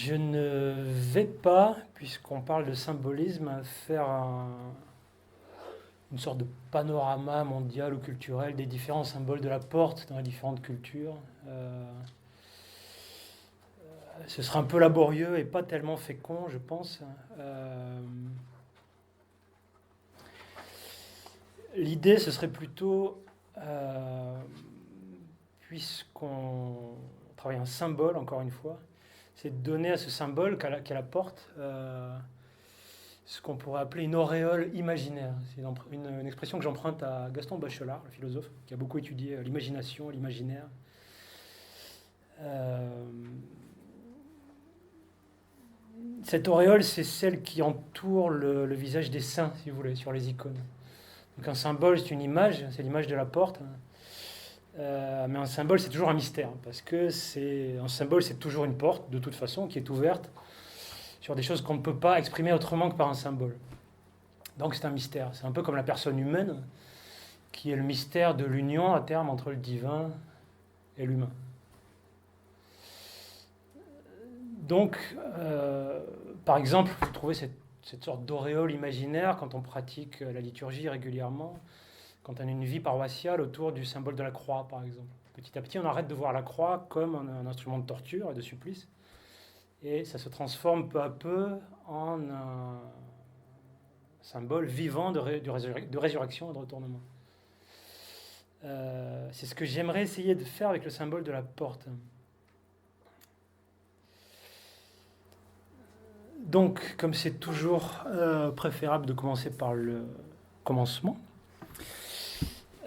Je ne vais pas, puisqu'on parle de symbolisme, faire une sorte de panorama mondial ou culturel des différents symboles de la porte dans les différentes cultures. Ce sera un peu laborieux et pas tellement fécond, je pense. L'idée, ce serait plutôt, puisqu'on travaille un symbole, encore une fois, c'est de donner à ce symbole qu'à la porte ce qu'on pourrait appeler une auréole imaginaire. C'est une expression que j'emprunte à Gaston Bachelard, le philosophe, qui a beaucoup étudié l'imagination, l'imaginaire. Cette auréole, c'est celle qui entoure le visage des saints, si vous voulez, sur les icônes. Donc un symbole, c'est une image, c'est l'image de la porte. Mais un symbole, c'est toujours un mystère, parce que un symbole, c'est toujours une porte, de toute façon, qui est ouverte sur des choses qu'on ne peut pas exprimer autrement que par un symbole. Donc c'est un mystère. C'est un peu comme la personne humaine, qui est le mystère de l'union à terme entre le divin et l'humain. Donc, par exemple, vous trouvez cette sorte d'auréole imaginaire quand on pratique la liturgie régulièrement, quand on a une vie paroissiale autour du symbole de la croix, par exemple. Petit à petit, on arrête de voir la croix comme un instrument de torture et de supplice, et ça se transforme peu à peu en un symbole vivant de résurrection et de retournement. C'est ce que j'aimerais essayer de faire avec le symbole de la porte. Donc, comme c'est toujours préférable de commencer par le commencement,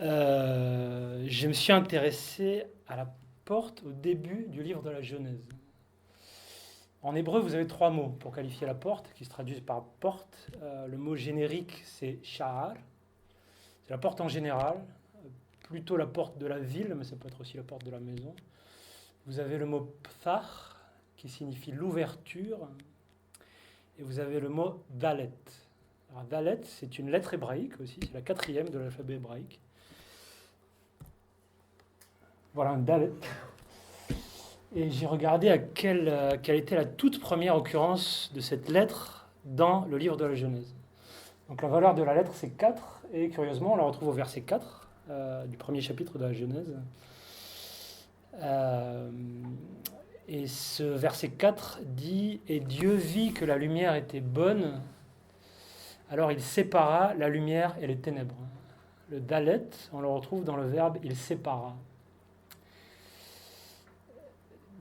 je me suis intéressé à la porte au début du livre de la Genèse. En hébreu, vous avez 3 mots pour qualifier la porte, qui se traduisent par porte. Le mot générique, c'est sha'ar. C'est la porte en général, plutôt la porte de la ville, mais ça peut être aussi la porte de la maison. Vous avez le mot pthar, qui signifie l'ouverture. Et vous avez le mot dalet. Alors, dalet, c'est une lettre hébraïque aussi, c'est la 4e de l'alphabet hébraïque. Voilà un dalet. Et j'ai regardé quelle était la toute première occurrence de cette lettre dans le livre de la Genèse. Donc la valeur de la lettre, c'est 4, et curieusement, on la retrouve au verset 4 du premier chapitre de la Genèse. Et ce verset 4 dit « Et Dieu vit que la lumière était bonne, alors il sépara la lumière et les ténèbres. » Le dalet, on le retrouve dans le verbe « il sépara ».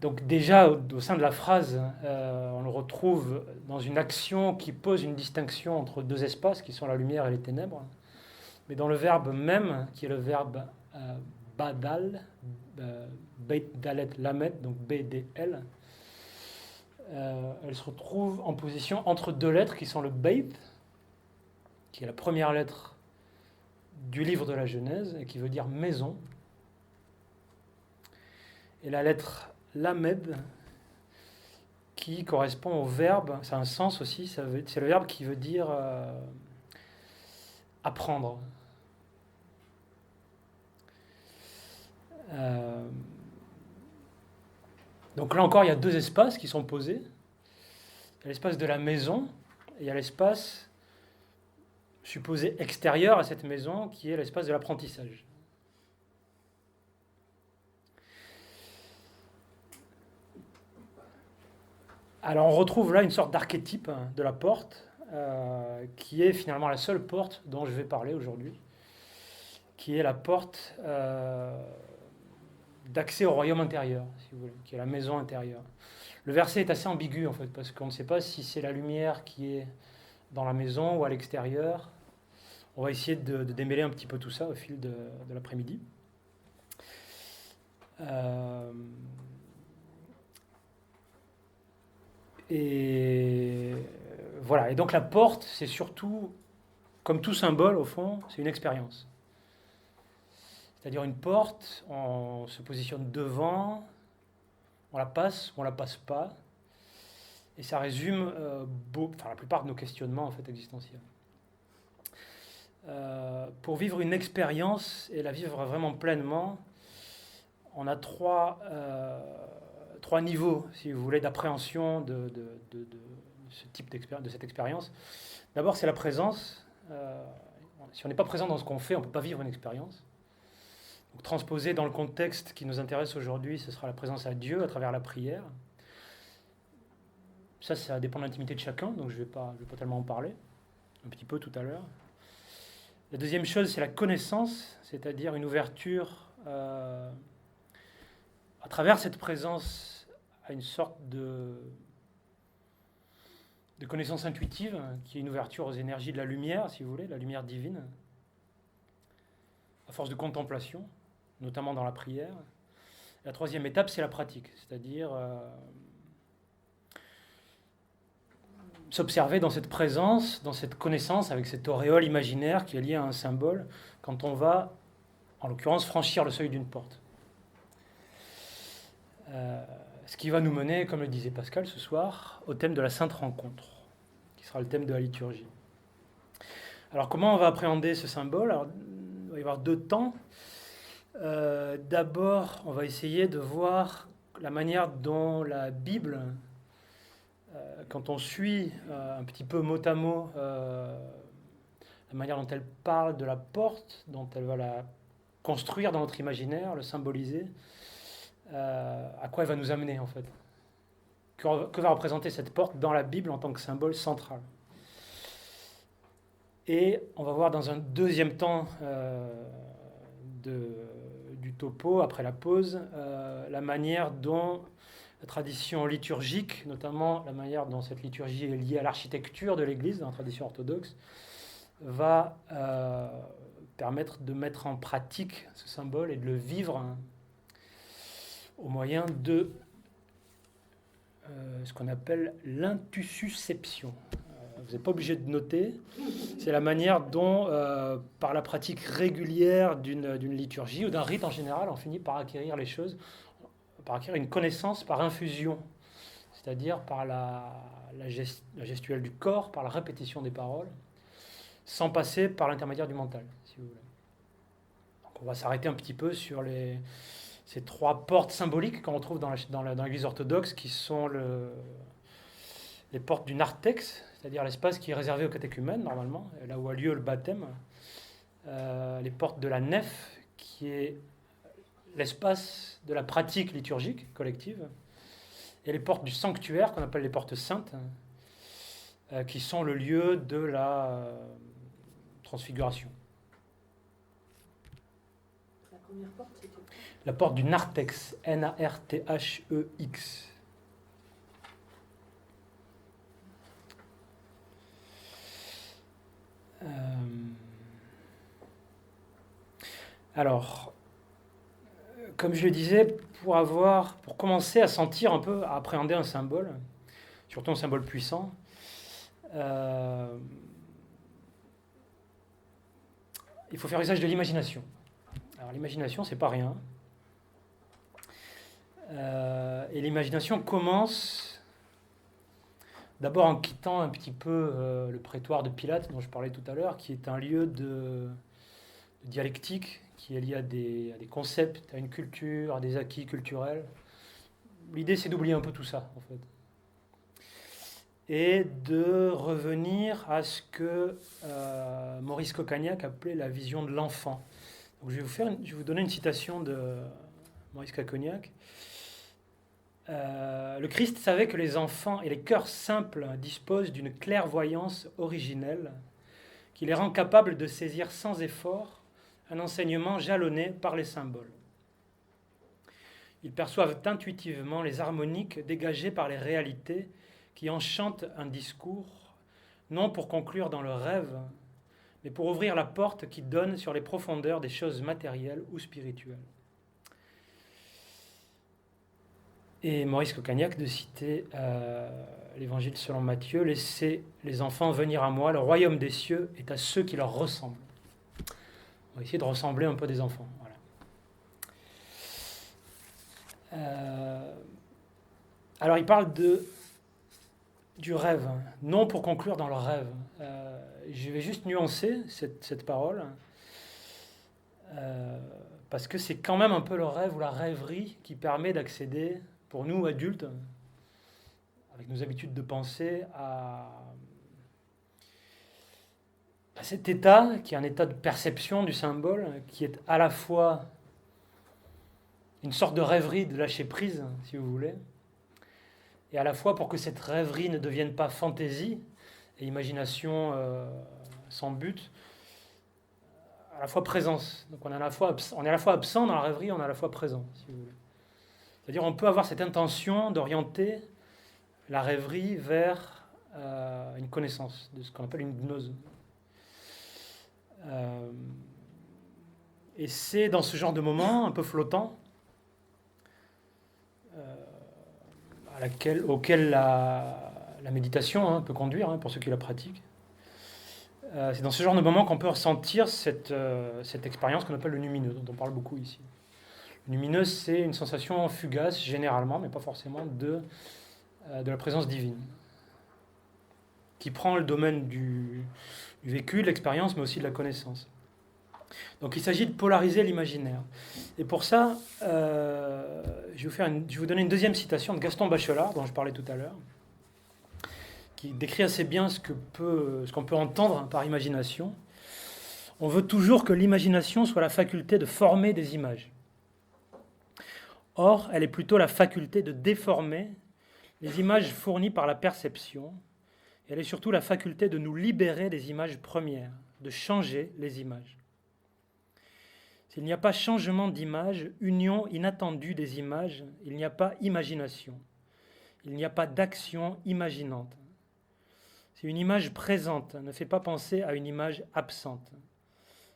Donc déjà, au sein de la phrase, on le retrouve dans une action qui pose une distinction entre 2 espaces, qui sont la lumière et les ténèbres. Mais dans le verbe même, qui est le verbe badal, beit dalet lamet, donc BDL, elle se retrouve en position entre 2 lettres qui sont le beit, qui est la première lettre du livre de la Genèse, et qui veut dire maison, et la lettre lamed, qui correspond au verbe, ça a un sens aussi, c'est le verbe qui veut dire apprendre. Donc là encore, il y a 2 espaces qui sont posés. Il y a l'espace de la maison, et il y a l'espace supposé extérieur à cette maison, qui est l'espace de l'apprentissage. Alors on retrouve là une sorte d'archétype de la porte, qui est finalement la seule porte dont je vais parler aujourd'hui, qui est la porte d'accès au royaume intérieur, si vous voulez, qui est la maison intérieure. Le verset est assez ambigu en fait, parce qu'on ne sait pas si c'est la lumière qui est dans la maison ou à l'extérieur. On va essayer de démêler un petit peu tout ça au fil de l'après-midi. Et voilà. Et donc la porte, c'est surtout, comme tout symbole au fond, c'est une expérience. C'est-à-dire une porte, on se positionne devant, on la passe ou on la passe pas, et ça résume la plupart de nos questionnements en fait existentiels. Pour vivre une expérience et la vivre vraiment pleinement, on a trois 3 niveaux, si vous voulez, d'appréhension de ce type de cette expérience. D'abord, c'est la présence. Si on n'est pas présent dans ce qu'on fait, on ne peut pas vivre une expérience. Donc, transposé dans le contexte qui nous intéresse aujourd'hui, ce sera la présence à Dieu à travers la prière. Ça dépend de l'intimité de chacun, donc je ne vais pas tellement en parler, un petit peu tout à l'heure. La deuxième chose, c'est la connaissance, c'est-à-dire une ouverture à travers cette présence à une sorte de connaissance intuitive, qui est une ouverture aux énergies de la lumière, si vous voulez, la lumière divine, à force de contemplation, notamment dans la prière. La troisième étape, c'est la pratique, c'est-à-dire s'observer dans cette présence, dans cette connaissance, avec cette auréole imaginaire qui est liée à un symbole, quand on va, en l'occurrence, franchir le seuil d'une porte. Ce qui va nous mener, comme le disait Pascal ce soir, au thème de la Sainte Rencontre, qui sera le thème de la liturgie. Alors comment on va appréhender ce symbole? Alors, il va y avoir 2 temps. D'abord, on va essayer de voir la manière dont la Bible, quand on suit un petit peu mot à mot la manière dont elle parle de la porte, dont elle va la construire dans notre imaginaire, le symboliser, à quoi elle va nous amener en fait. Que va représenter cette porte dans la Bible en tant que symbole central. Et on va voir dans un deuxième temps du topo, après la pause, la manière dont la tradition liturgique, notamment la manière dont cette liturgie est liée à l'architecture de l'Église, dans la tradition orthodoxe, va permettre de mettre en pratique ce symbole et de le vivre au moyen de ce qu'on appelle l'intussusception. Vous n'êtes pas obligé de noter. C'est la manière dont, par la pratique régulière d'une liturgie ou d'un rite en général, on finit par acquérir les choses, par acquérir une connaissance par infusion, c'est-à-dire par la gestuelle du corps, par la répétition des paroles, sans passer par l'intermédiaire du mental, si vous voulez. Donc on va s'arrêter un petit peu sur ces 3 portes symboliques qu'on retrouve dans l'Église orthodoxe, qui sont les portes du narthex, c'est-à-dire l'espace qui est réservé aux catéchumènes, normalement, là où a lieu le baptême. Les portes de la nef, qui est l'espace de la pratique liturgique collective. Et les portes du sanctuaire, qu'on appelle les portes saintes, qui sont le lieu de la transfiguration. La première porte, c'était La porte du narthex, N-A-R-T-H-E-X. Alors, comme je le disais, pour commencer à sentir un peu, à appréhender un symbole, surtout un symbole puissant, il faut faire usage de l'imagination. Alors l'imagination, c'est pas rien. Et l'imagination commence d'abord en quittant un petit peu le prétoire de Pilate, dont je parlais tout à l'heure, qui est un lieu de dialectique, qui est lié à des concepts, à une culture, à des acquis culturels. L'idée, c'est d'oublier un peu tout ça, en fait. Et de revenir à ce que Maurice Coccagnac appelait la vision de l'enfant. Donc, je vais vous donner une citation de Maurice Coccagnac. Le Christ savait que les enfants et les cœurs simples disposent d'une clairvoyance originelle qui les rend capables de saisir sans effort un enseignement jalonné par les symboles. Ils perçoivent intuitivement les harmoniques dégagées par les réalités qui enchantent un discours, non pour conclure dans le rêve, mais pour ouvrir la porte qui donne sur les profondeurs des choses matérielles ou spirituelles. Et Maurice Coccagnac de citer l'Évangile selon Matthieu, « Laissez les enfants venir à moi, le royaume des cieux est à ceux qui leur ressemblent. » On va essayer de ressembler un peu des enfants. Voilà. Alors il parle du rêve, non pour conclure dans le rêve. Je vais juste nuancer cette parole, parce que c'est quand même un peu le rêve ou la rêverie qui permet d'accéder pour nous, adultes, avec nos habitudes de pensée, à cet état qui est un état de perception du symbole, qui est à la fois une sorte de rêverie de lâcher prise, si vous voulez, et à la fois pour que cette rêverie ne devienne pas fantaisie et imagination sans but, à la fois présence. Donc on est à la fois absent dans la rêverie, on est à la fois présent, si vous voulez. C'est-à-dire on peut avoir cette intention d'orienter la rêverie vers une connaissance, de ce qu'on appelle une gnose. Et c'est dans ce genre de moment un peu flottant auquel la méditation peut conduire, pour ceux qui la pratiquent. C'est dans ce genre de moment qu'on peut ressentir cette expérience qu'on appelle le numineux, dont on parle beaucoup ici. Le lumineux, c'est une sensation fugace, généralement, mais pas forcément, de la présence divine, qui prend le domaine du vécu, de l'expérience, mais aussi de la connaissance. Donc il s'agit de polariser l'imaginaire. Et pour ça, je vais vous donner une deuxième citation de Gaston Bachelard, dont je parlais tout à l'heure, qui décrit assez bien ce qu'on peut entendre par imagination. On veut toujours que l'imagination soit la faculté de former des images. Or, elle est plutôt la faculté de déformer les images fournies par la perception. Et elle est surtout la faculté de nous libérer des images premières, de changer les images. S'il n'y a pas changement d'image, union inattendue des images, il n'y a pas imagination. Il n'y a pas d'action imaginante. Si une image présente ne fait pas penser à une image absente,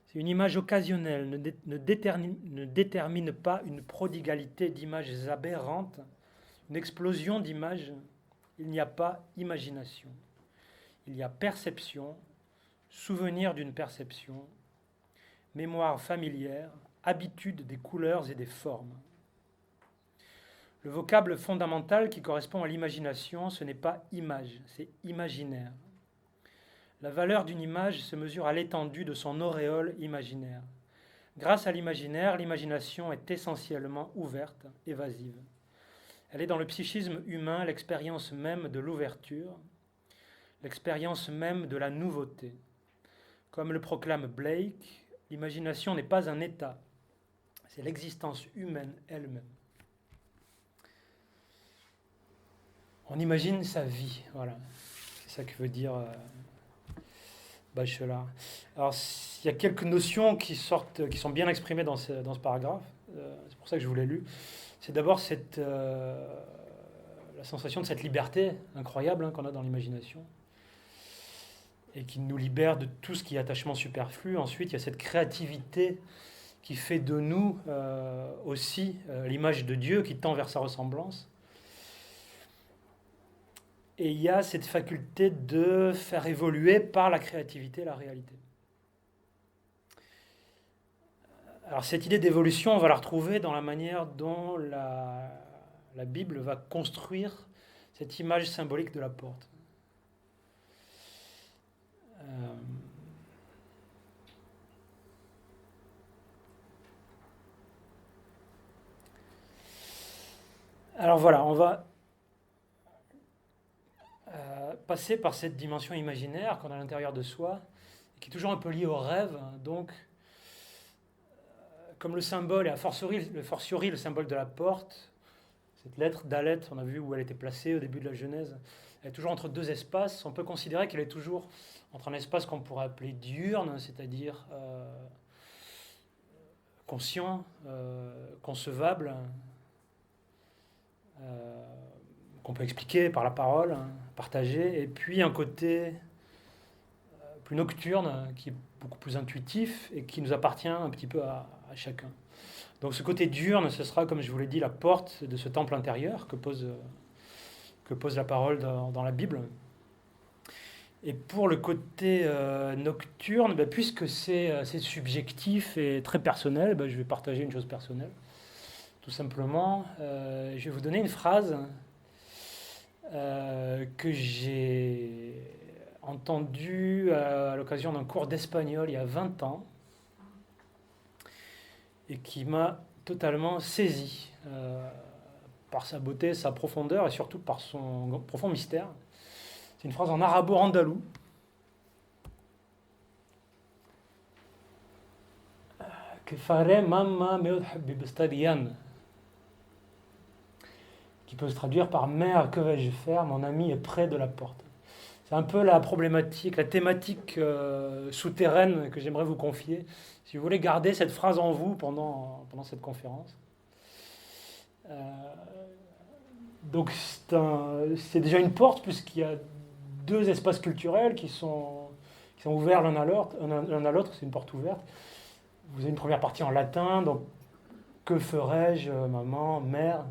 si une image occasionnelle ne détermine pas une prodigalité d'images aberrantes, une explosion d'images, il n'y a pas imagination. Il y a perception, souvenir d'une perception, mémoire familière, habitude des couleurs et des formes. Le vocable fondamental qui correspond à l'imagination, ce n'est pas image, c'est imaginaire. La valeur d'une image se mesure à l'étendue de son auréole imaginaire. Grâce à l'imaginaire, l'imagination est essentiellement ouverte, évasive. Elle est dans le psychisme humain l'expérience même de l'ouverture, l'expérience même de la nouveauté. Comme le proclame Blake, l'imagination n'est pas un état, c'est l'existence humaine elle-même. On imagine sa vie, voilà. C'est ça que veut dire Bachelard. Alors, il y a quelques notions qui sont bien exprimées dans ce paragraphe. C'est pour ça que je vous l'ai lu. C'est d'abord la sensation de cette liberté incroyable qu'on a dans l'imagination et qui nous libère de tout ce qui est attachement superflu. Ensuite, il y a cette créativité qui fait de nous aussi l'image de Dieu qui tend vers sa ressemblance. Et il y a cette faculté de faire évoluer par la créativité la réalité. Alors cette idée d'évolution, on va la retrouver dans la manière dont la Bible va construire cette image symbolique de la porte. Alors voilà, on va passer par cette dimension imaginaire qu'on a à l'intérieur de soi, qui est toujours un peu liée au rêve. Donc, comme le symbole, et a fortiori le symbole de la porte, cette lettre Dalet, on a vu où elle était placée au début de la Genèse, elle est toujours entre deux espaces. On peut considérer qu'elle est toujours entre un espace qu'on pourrait appeler diurne, c'est-à-dire conscient, concevable, qu'on peut expliquer par la parole, partager, et puis un côté plus nocturne, qui est beaucoup plus intuitif et qui nous appartient un petit peu à chacun. Donc ce côté diurne, ce sera, comme je vous l'ai dit, la porte de ce temple intérieur que pose la parole dans la Bible. Et pour le côté nocturne, puisque c'est subjectif et très personnel, je vais partager une chose personnelle. Tout simplement, je vais vous donner une phrase que j'ai entendue à l'occasion d'un cours d'espagnol il y a 20 ans et qui m'a totalement saisi par sa beauté, sa profondeur et surtout par son profond mystère. C'est une phrase en arabo-andalou. Que ferait mamma meod habib stadian, qui peut se traduire par mère, que vais-je faire, mon ami est près de la porte. C'est un peu la problématique, la thématique souterraine que j'aimerais vous confier. Si vous voulez garder cette phrase en vous pendant cette conférence. Donc c'est déjà une porte puisqu'il y a deux espaces culturels qui sont ouverts l'un à l'autre, c'est une porte ouverte. Vous avez une première partie en latin, donc que ferais-je, maman, mère.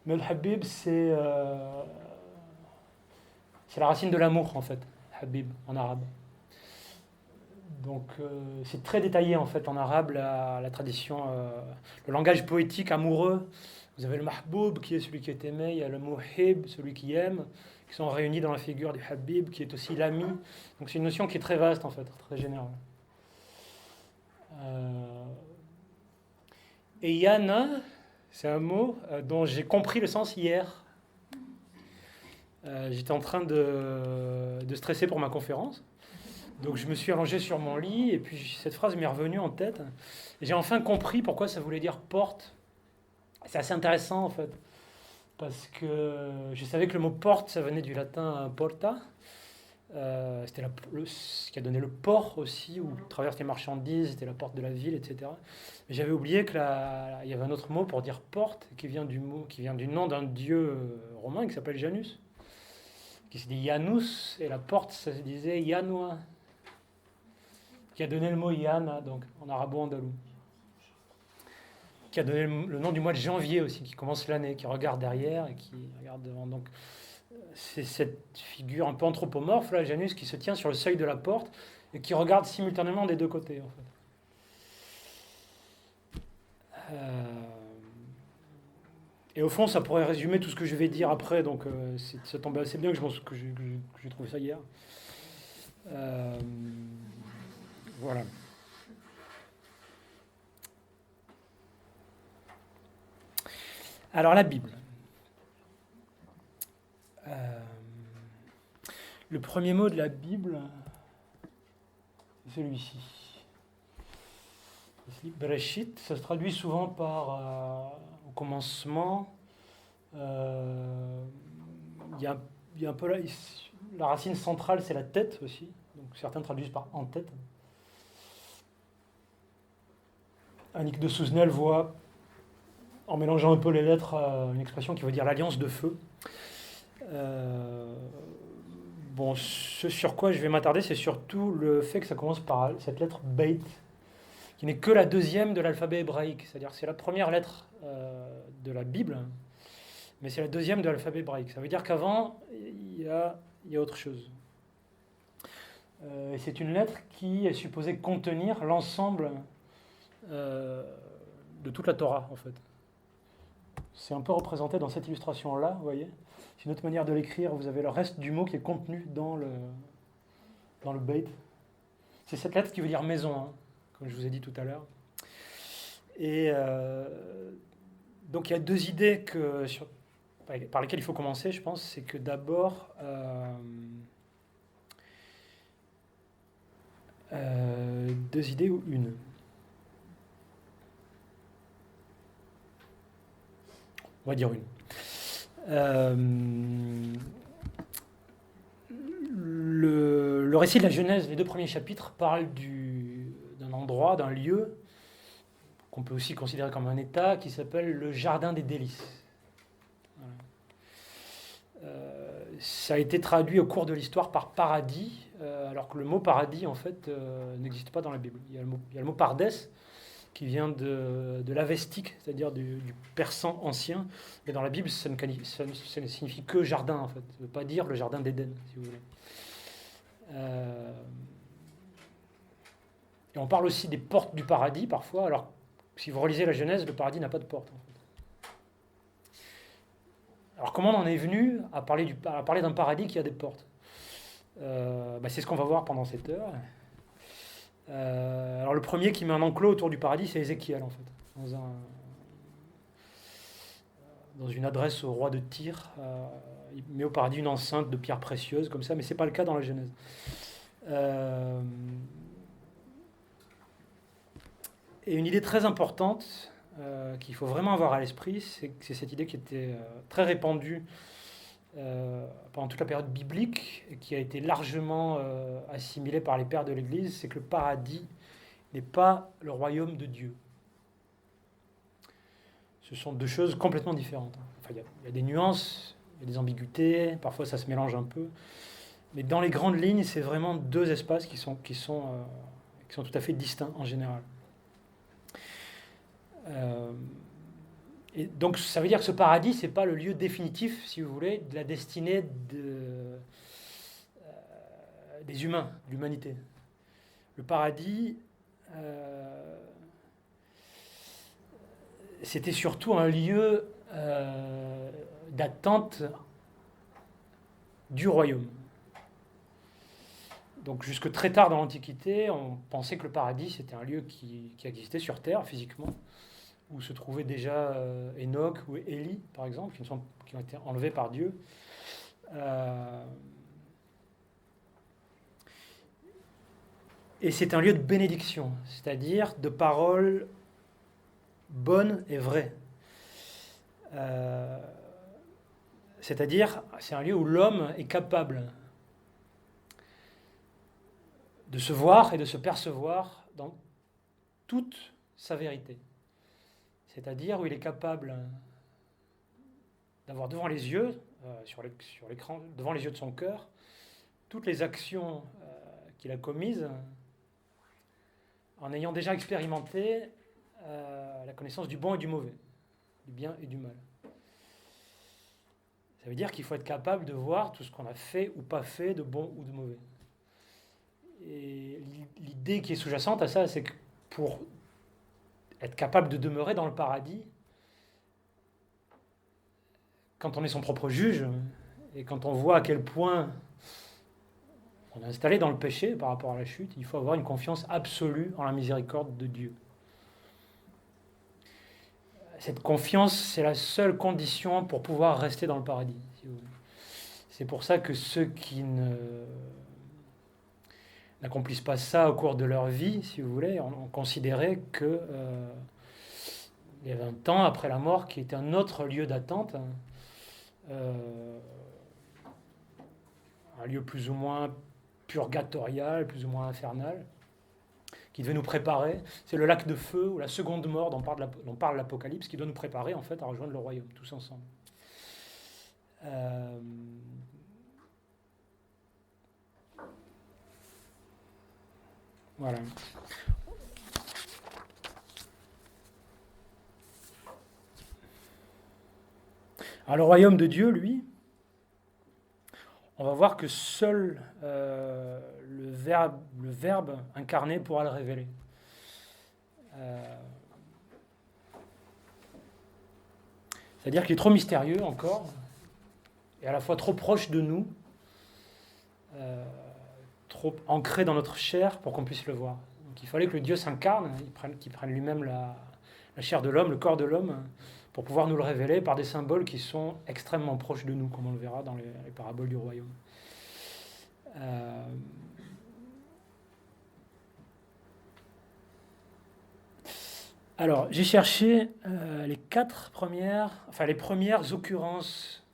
Mais le habib, c'est la racine de l'amour en fait, habib en arabe. Donc c'est très détaillé en fait en arabe la tradition, le langage poétique amoureux. Vous avez le mahboub qui est celui qui est aimé, il y a le muhib, celui qui aime, qui sont réunis dans la figure du habib qui est aussi l'ami. Donc c'est une notion qui est très vaste en fait, très générale. Et yana, c'est un mot dont j'ai compris le sens hier. J'étais en train de stresser pour ma conférence. Donc je me suis allongé sur mon lit et puis cette phrase m'est revenue en tête. Et j'ai enfin compris pourquoi ça voulait dire porte. C'est assez intéressant en fait. Parce que je savais que le mot porte, ça venait du latin porta. C'était ce qui a donné le port aussi, où traversent les marchandises, c'était la porte de la ville, etc. Mais j'avais oublié qu'il y avait un autre mot pour dire porte, qui vient du nom d'un dieu romain qui s'appelle Janus, qui se dit Janus, et la porte, ça se disait Yanua, qui a donné le mot Yana, donc en arabo-andalou, qui a donné le nom du mois de janvier aussi, qui commence l'année, qui regarde derrière et qui regarde devant. Donc c'est cette figure un peu anthropomorphe, là, Janus, qui se tient sur le seuil de la porte et qui regarde simultanément des deux côtés, en fait. Et au fond, ça pourrait résumer tout ce que je vais dire après, donc ça tombait assez bien que j'ai trouvé ça hier. Voilà. Alors la Bible. Le premier mot de la Bible, c'est celui-ci. Bereshit, ça se traduit souvent par au commencement. Il y a un peu la racine centrale, c'est la tête aussi. Donc certains traduisent par en tête. Annick de Souzenel voit, en mélangeant un peu les lettres, une expression qui veut dire l'alliance de feu. Bon, ce sur quoi je vais m'attarder, c'est surtout le fait que ça commence par cette lettre Beit, qui n'est que la deuxième de l'alphabet hébraïque. C'est-à-dire que c'est la première lettre de la Bible, mais c'est la deuxième de l'alphabet hébraïque. Ça veut dire qu'avant, il y a autre chose. Et c'est une lettre qui est supposée contenir l'ensemble de toute la Torah, en fait. C'est un peu représenté dans cette illustration-là, vous voyez. C'est une autre manière de l'écrire. Vous avez le reste du mot qui est contenu dans le Beit. C'est cette lettre qui veut dire maison, hein, comme je vous ai dit tout à l'heure. Et donc il y a deux idées par lesquelles il faut commencer, je pense. C'est que d'abord, deux idées ou une. On va dire une. Le récit de la Genèse, les deux premiers chapitres, parlent d'un endroit, d'un lieu, qu'on peut aussi considérer comme un état, qui s'appelle le Jardin des Délices. Voilà. Ça a été traduit au cours de l'histoire par paradis, alors que le mot paradis, en fait, n'existe pas dans la Bible. Il y a le mot pardès, qui vient de l'avestique, c'est-à-dire du persan ancien. Mais dans la Bible, ça ne signifie que jardin, en fait. Ça ne veut pas dire le jardin d'Éden, si vous voulez. Et on parle aussi des portes du paradis, parfois. Alors, si vous relisez la Genèse, le paradis n'a pas de porte, en fait. Alors, comment on en est venu à parler d'un paradis qui a des portes ? C'est ce qu'on va voir pendant cette heure. Alors le premier qui met un enclos autour du paradis, c'est Ézéchiel en fait, dans une adresse au roi de Tyr. Il met au paradis une enceinte de pierres précieuses, comme ça, mais ce n'est pas le cas dans la Genèse. Et une idée très importante qu'il faut vraiment avoir à l'esprit, c'est cette idée qui était très répandue pendant toute la période biblique et qui a été largement assimilée par les pères de l'Église, c'est que le paradis n'est pas le royaume de Dieu. Ce sont deux choses complètement différentes. Enfin, il y a des nuances, il y a des ambiguïtés, parfois ça se mélange un peu, mais dans les grandes lignes, c'est vraiment deux espaces qui sont tout à fait distincts en général. Et donc ça veut dire que ce paradis, c'est pas le lieu définitif, si vous voulez, de la destinée des humains, de l'humanité. Le paradis, c'était surtout un lieu d'attente du royaume. Donc jusque très tard dans l'Antiquité, on pensait que le paradis, c'était un lieu qui existait sur Terre, physiquement, où se trouvaient déjà Enoch ou Élie, par exemple, qui ont été enlevés par Dieu. Et c'est un lieu de bénédiction, c'est-à-dire de paroles bonnes et vraies. C'est-à-dire, c'est un lieu où l'homme est capable de se voir et de se percevoir dans toute sa vérité. C'est-à-dire où il est capable d'avoir devant les yeux, sur l'écran, devant les yeux de son cœur, toutes les actions qu'il a commises en ayant déjà expérimenté la connaissance du bon et du mauvais, du bien et du mal. Ça veut dire qu'il faut être capable de voir tout ce qu'on a fait ou pas fait, de bon ou de mauvais. Et l'idée qui est sous-jacente à ça, c'est que pour être capable de demeurer dans le paradis, quand on est son propre juge, et quand on voit à quel point on est installé dans le péché par rapport à la chute, il faut avoir une confiance absolue en la miséricorde de Dieu. Cette confiance, c'est la seule condition pour pouvoir rester dans le paradis, si vous voulez. C'est pour ça que ceux qui n'accomplissent pas ça au cours de leur vie, si vous voulez, ont considéré que il y avait un temps après la mort qui était un autre lieu d'attente, un lieu plus ou moins purgatorial, plus ou moins infernal, qui devait nous préparer. C'est le lac de feu ou la seconde mort dont parle l'Apocalypse, qui doit nous préparer en fait à rejoindre le royaume, tous ensemble. Voilà. Alors le royaume de Dieu, lui, on va voir que seul le Verbe incarné pourra le révéler. C'est-à-dire qu'il est trop mystérieux encore, et à la fois trop proche de nous, trop ancré dans notre chair pour qu'on puisse le voir. Donc il fallait que le Dieu s'incarne, qu'il prenne lui-même la chair de l'homme, le corps de l'homme, pour pouvoir nous le révéler par des symboles qui sont extrêmement proches de nous, comme on le verra dans les paraboles du royaume. Alors, j'ai cherché les premières occurrences,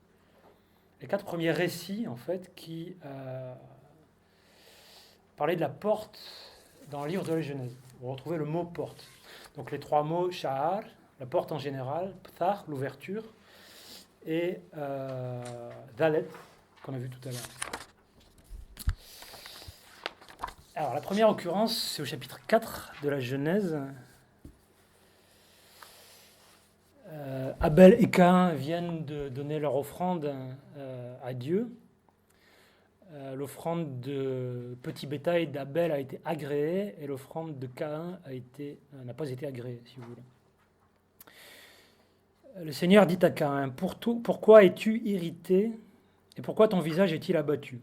les 4 premiers récits, en fait, qui parlaient de la porte dans le livre de la Genèse. Vous retrouvez le mot porte. Donc les 3 mots, sha'ar, la porte en général, pthar, l'ouverture, et dalet, qu'on a vu tout à l'heure. Alors la première occurrence, c'est au chapitre 4 de la Genèse. Abel et Caïn viennent de donner leur offrande à Dieu. L'offrande de petit bétail d'Abel a été agréée et l'offrande de Caïn n'a pas été agréée, si vous voulez. Le Seigneur dit à Caïn, pourquoi es-tu irrité et pourquoi ton visage est-il abattu?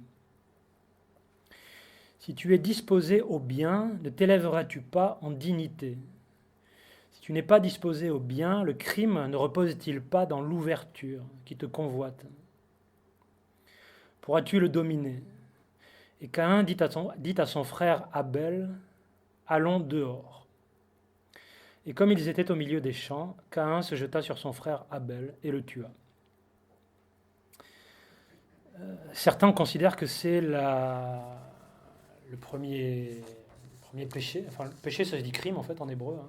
Si tu es disposé au bien, ne t'élèveras-tu pas en dignité? Si tu n'es pas disposé au bien, le crime ne repose-t-il pas dans l'ouverture qui te convoite? Pourras-tu le dominer? Et Caïn dit à son frère Abel, allons dehors. Et comme ils étaient au milieu des champs, Caïn se jeta sur son frère Abel et le tua. Certains considèrent que c'est le premier péché. Enfin, le péché, ça se dit crime en fait en hébreu.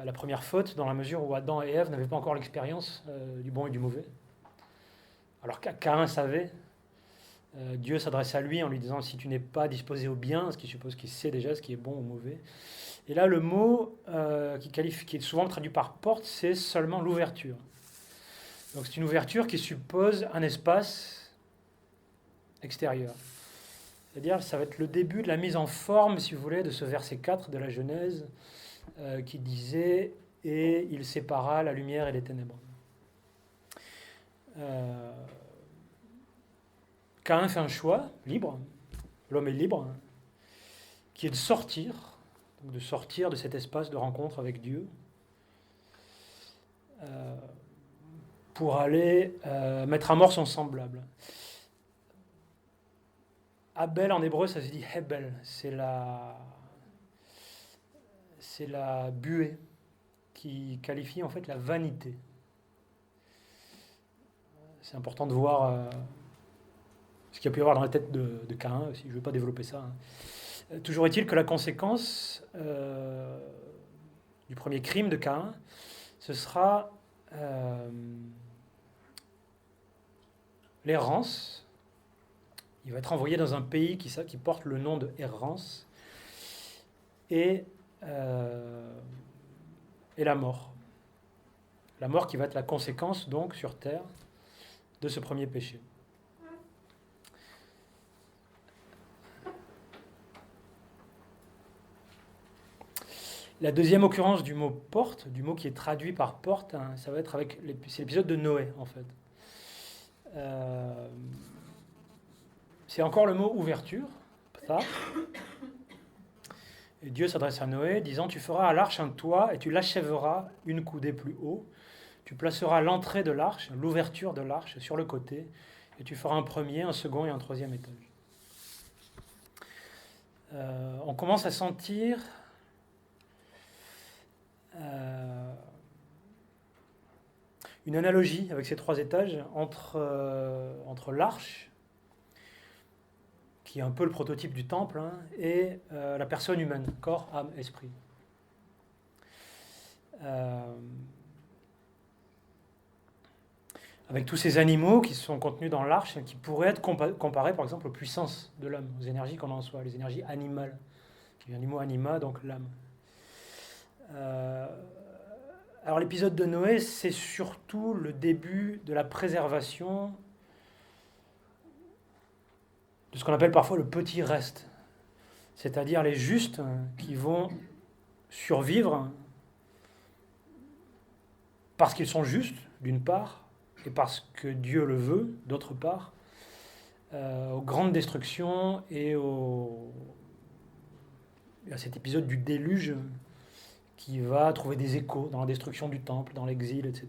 La première faute, dans la mesure où Adam et Ève n'avaient pas encore l'expérience du bon et du mauvais. Alors Caïn savait. Dieu s'adresse à lui en lui disant si tu n'es pas disposé au bien, ce qui suppose qu'il sait déjà ce qui est bon ou mauvais. Et là, le mot qui est souvent traduit par porte, c'est seulement l'ouverture. Donc c'est une ouverture qui suppose un espace extérieur. C'est-à-dire ça va être le début de la mise en forme, si vous voulez, de ce verset 4 de la Genèse qui disait « Et il sépara la lumière et les ténèbres ». Caïn fait un choix libre, l'homme est libre, qui est de sortir de cet espace de rencontre avec Dieu pour aller mettre à mort son semblable. Abel en hébreu, ça se dit Hebel, c'est la buée qui qualifie en fait la vanité. C'est important de voir ce qu'il y a pu y avoir dans la tête de Caïn aussi, je ne veux pas développer ça. Toujours est-il que la conséquence du premier crime de Caïn, ce sera l'errance. Il va être envoyé dans un pays qui porte le nom de errance et la mort. La mort qui va être la conséquence donc sur terre de ce premier péché. La deuxième occurrence du mot porte, du mot qui est traduit par porte, ça va être c'est l'épisode de Noé en fait. C'est encore le mot ouverture, ça. Et Dieu s'adresse à Noé disant tu feras à l'arche un toit et tu l'achèveras une coudée plus haut. Tu placeras l'entrée de l'arche, l'ouverture de l'arche sur le côté et tu feras un premier, un second et un troisième étage. On commence à sentir une analogie avec ces trois étages entre l'arche, qui est un peu le prototype du temple, et la personne humaine, corps, âme, esprit. Avec tous ces animaux qui sont contenus dans l'arche, qui pourraient être comparés par exemple aux puissances de l'homme, aux énergies qu'on a en soi, les énergies animales, qui vient du mot anima, donc l'âme. Alors l'épisode de Noé, c'est surtout le début de la préservation de ce qu'on appelle parfois le petit reste, c'est-à-dire les justes qui vont survivre parce qu'ils sont justes, d'une part, et parce que Dieu le veut, d'autre part, aux grandes destructions et à cet épisode du déluge qui va trouver des échos dans la destruction du temple, dans l'exil, etc.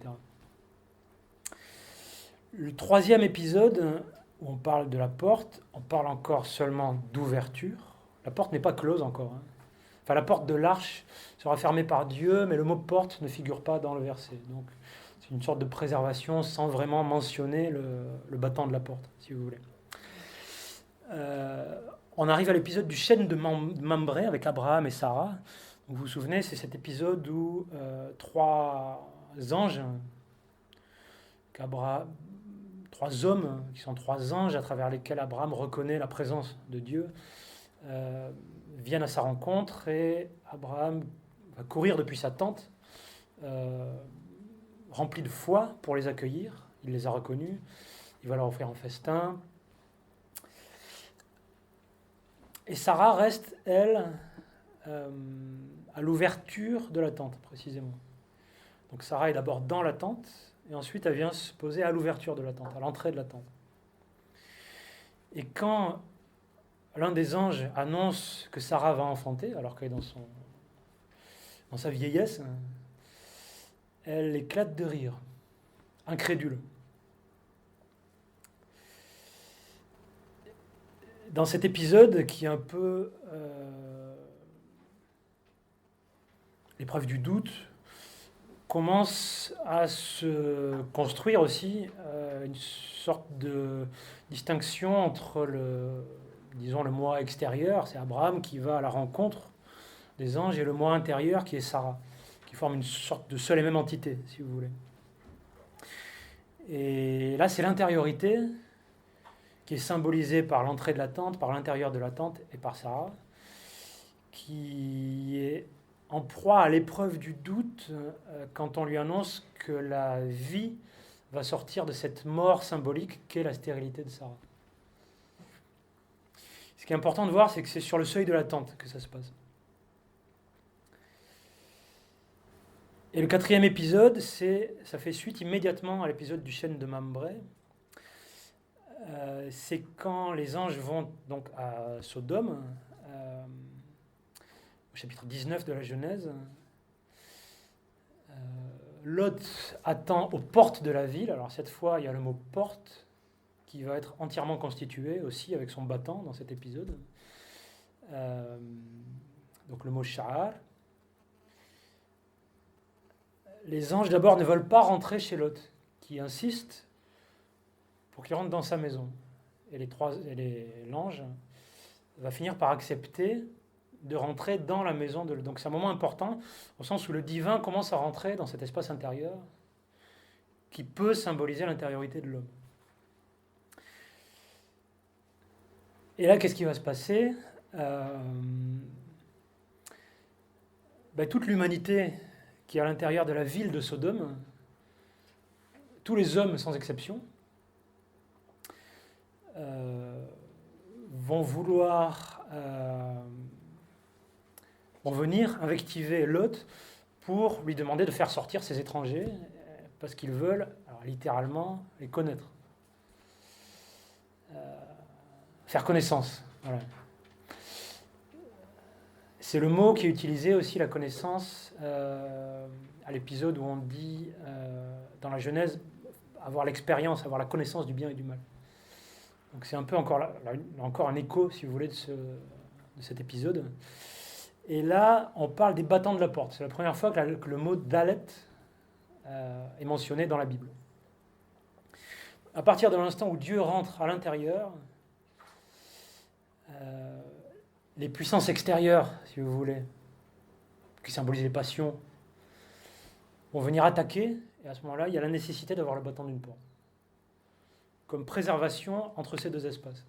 Le troisième épisode, où on parle de la porte, on parle encore seulement d'ouverture. La porte n'est pas close encore. Enfin, la porte de l'arche sera fermée par Dieu, mais le mot porte ne figure pas dans le verset. Donc, c'est une sorte de préservation sans vraiment mentionner le battant de la porte, si vous voulez. On arrive à l'épisode du chêne de Mambré avec Abraham et Sarah. Vous vous souvenez, c'est cet épisode où trois anges, trois hommes, qui sont trois anges à travers lesquels Abraham reconnaît la présence de Dieu, viennent à sa rencontre et Abraham va courir depuis sa tente, rempli de foi pour les accueillir. Il les a reconnus, il va leur offrir un festin. Et Sarah reste, elle, à l'ouverture de la tente, précisément. Donc Sarah est d'abord dans la tente, et ensuite elle vient se poser à l'ouverture de la tente, à l'entrée de la tente. Et quand l'un des anges annonce que Sarah va enfanter, alors qu'elle est dans dans sa vieillesse, elle éclate de rire, incrédule. Dans cet épisode qui est un peu l'épreuve du doute, commence à se construire aussi une sorte de distinction entre le moi extérieur, c'est Abraham qui va à la rencontre des anges, et le moi intérieur qui est Sarah, qui forment une sorte de seule et même entité, si vous voulez. Et là, c'est l'intériorité qui est symbolisée par l'entrée de la tente, par l'intérieur de la tente et par Sarah, qui est en proie à l'épreuve du doute quand on lui annonce que la vie va sortir de cette mort symbolique qu'est la stérilité de Sarah. Ce qui est important de voir, c'est que c'est sur le seuil de la tente que ça se passe. Et le 4e épisode, ça fait suite immédiatement à l'épisode du chêne de Mambré. C'est quand les anges vont donc à Sodome, au chapitre 19 de la Genèse. Lot attend aux portes de la ville. Alors cette fois, il y a le mot porte qui va être entièrement constitué aussi avec son battant dans cet épisode. Donc le mot sha'ar. Les anges d'abord ne veulent pas rentrer chez Lot, qui insiste pour qu'il rentre dans sa maison. Et l'ange va finir par accepter de rentrer dans la maison de Lot. Donc c'est un moment important, au sens où le divin commence à rentrer dans cet espace intérieur qui peut symboliser l'intériorité de l'homme. Et là, qu'est-ce qui va se passer ? Toute l'humanité qui est à l'intérieur de la ville de Sodome, tous les hommes sans exception, vont venir invectiver Lot pour lui demander de faire sortir ces étrangers, parce qu'ils veulent, alors, littéralement, les connaître. Faire connaissance. Voilà. C'est le mot qui est utilisé aussi, la connaissance, à l'épisode où on dit, dans la Genèse, avoir l'expérience, avoir la connaissance du bien et du mal. Donc c'est un peu encore un écho, si vous voulez, de cet épisode. Et là, on parle des battants de la porte. C'est la première fois que le mot Dalet est mentionné dans la Bible. À partir de l'instant où Dieu rentre à l'intérieur, les puissances extérieures, si vous voulez, qui symbolisent les passions, vont venir attaquer, et à ce moment-là, il y a la nécessité d'avoir le battant d'une porte, comme préservation entre ces deux espaces.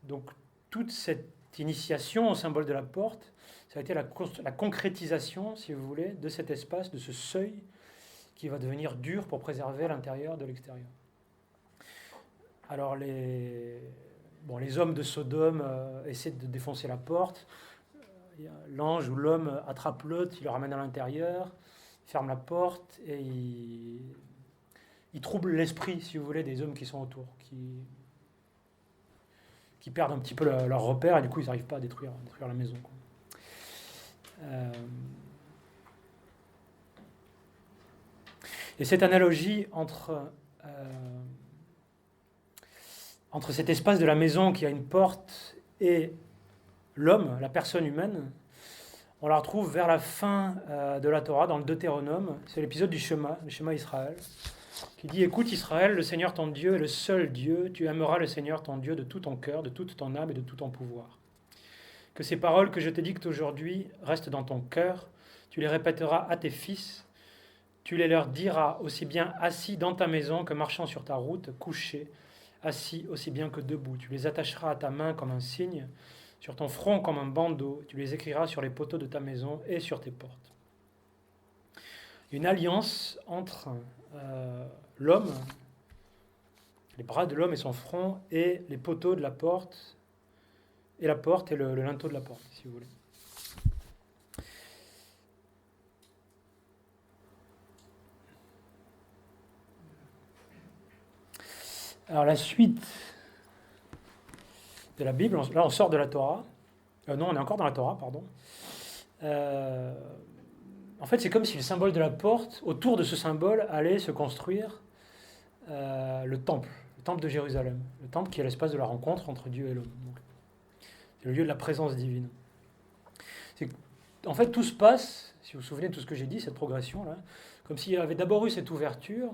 Donc, toute cette initiation au symbole de la porte, ça a été la concrétisation, si vous voulez, de cet espace, de ce seuil qui va devenir dur pour préserver l'intérieur de l'extérieur. Alors, les hommes de Sodome essaient de défoncer la porte. L'ange ou l'homme attrape Lot, il le ramène à l'intérieur, ferme la porte et il trouble l'esprit, si vous voulez, des hommes qui sont autour, qui perdent un petit peu leur repère et du coup ils n'arrivent pas à détruire la maison. Et cette analogie entre cet espace de la maison qui a une porte et l'homme, la personne humaine, on la retrouve vers la fin de la Torah, dans le Deutéronome. C'est l'épisode du Shema, le Shema Israël, qui dit « Écoute Israël, le Seigneur ton Dieu est le seul Dieu. Tu aimeras le Seigneur ton Dieu de tout ton cœur, de toute ton âme et de tout ton pouvoir. Que ces paroles que je te dicte aujourd'hui restent dans ton cœur. Tu les répéteras à tes fils. Tu les leur diras aussi bien assis dans ta maison que marchant sur ta route, couché, assis aussi bien que debout. Tu les attacheras à ta main comme un signe, sur ton front comme un bandeau. Tu les écriras sur les poteaux de ta maison et sur tes portes. » Une alliance entre l'homme, les bras de l'homme et son front, et les poteaux de la porte, et la porte et le linteau de la porte, si vous voulez. Alors la suite de la Bible, là on sort de la Torah. Non, on est encore dans la Torah, pardon. En fait, c'est comme si le symbole de la porte, autour de ce symbole, allait se construire le temple de Jérusalem, le temple qui est l'espace de la rencontre entre Dieu et l'homme. C'est le lieu de la présence divine. En fait, tout se passe, si vous vous souvenez de tout ce que j'ai dit, cette progression-là, comme s'il y avait d'abord eu cette ouverture,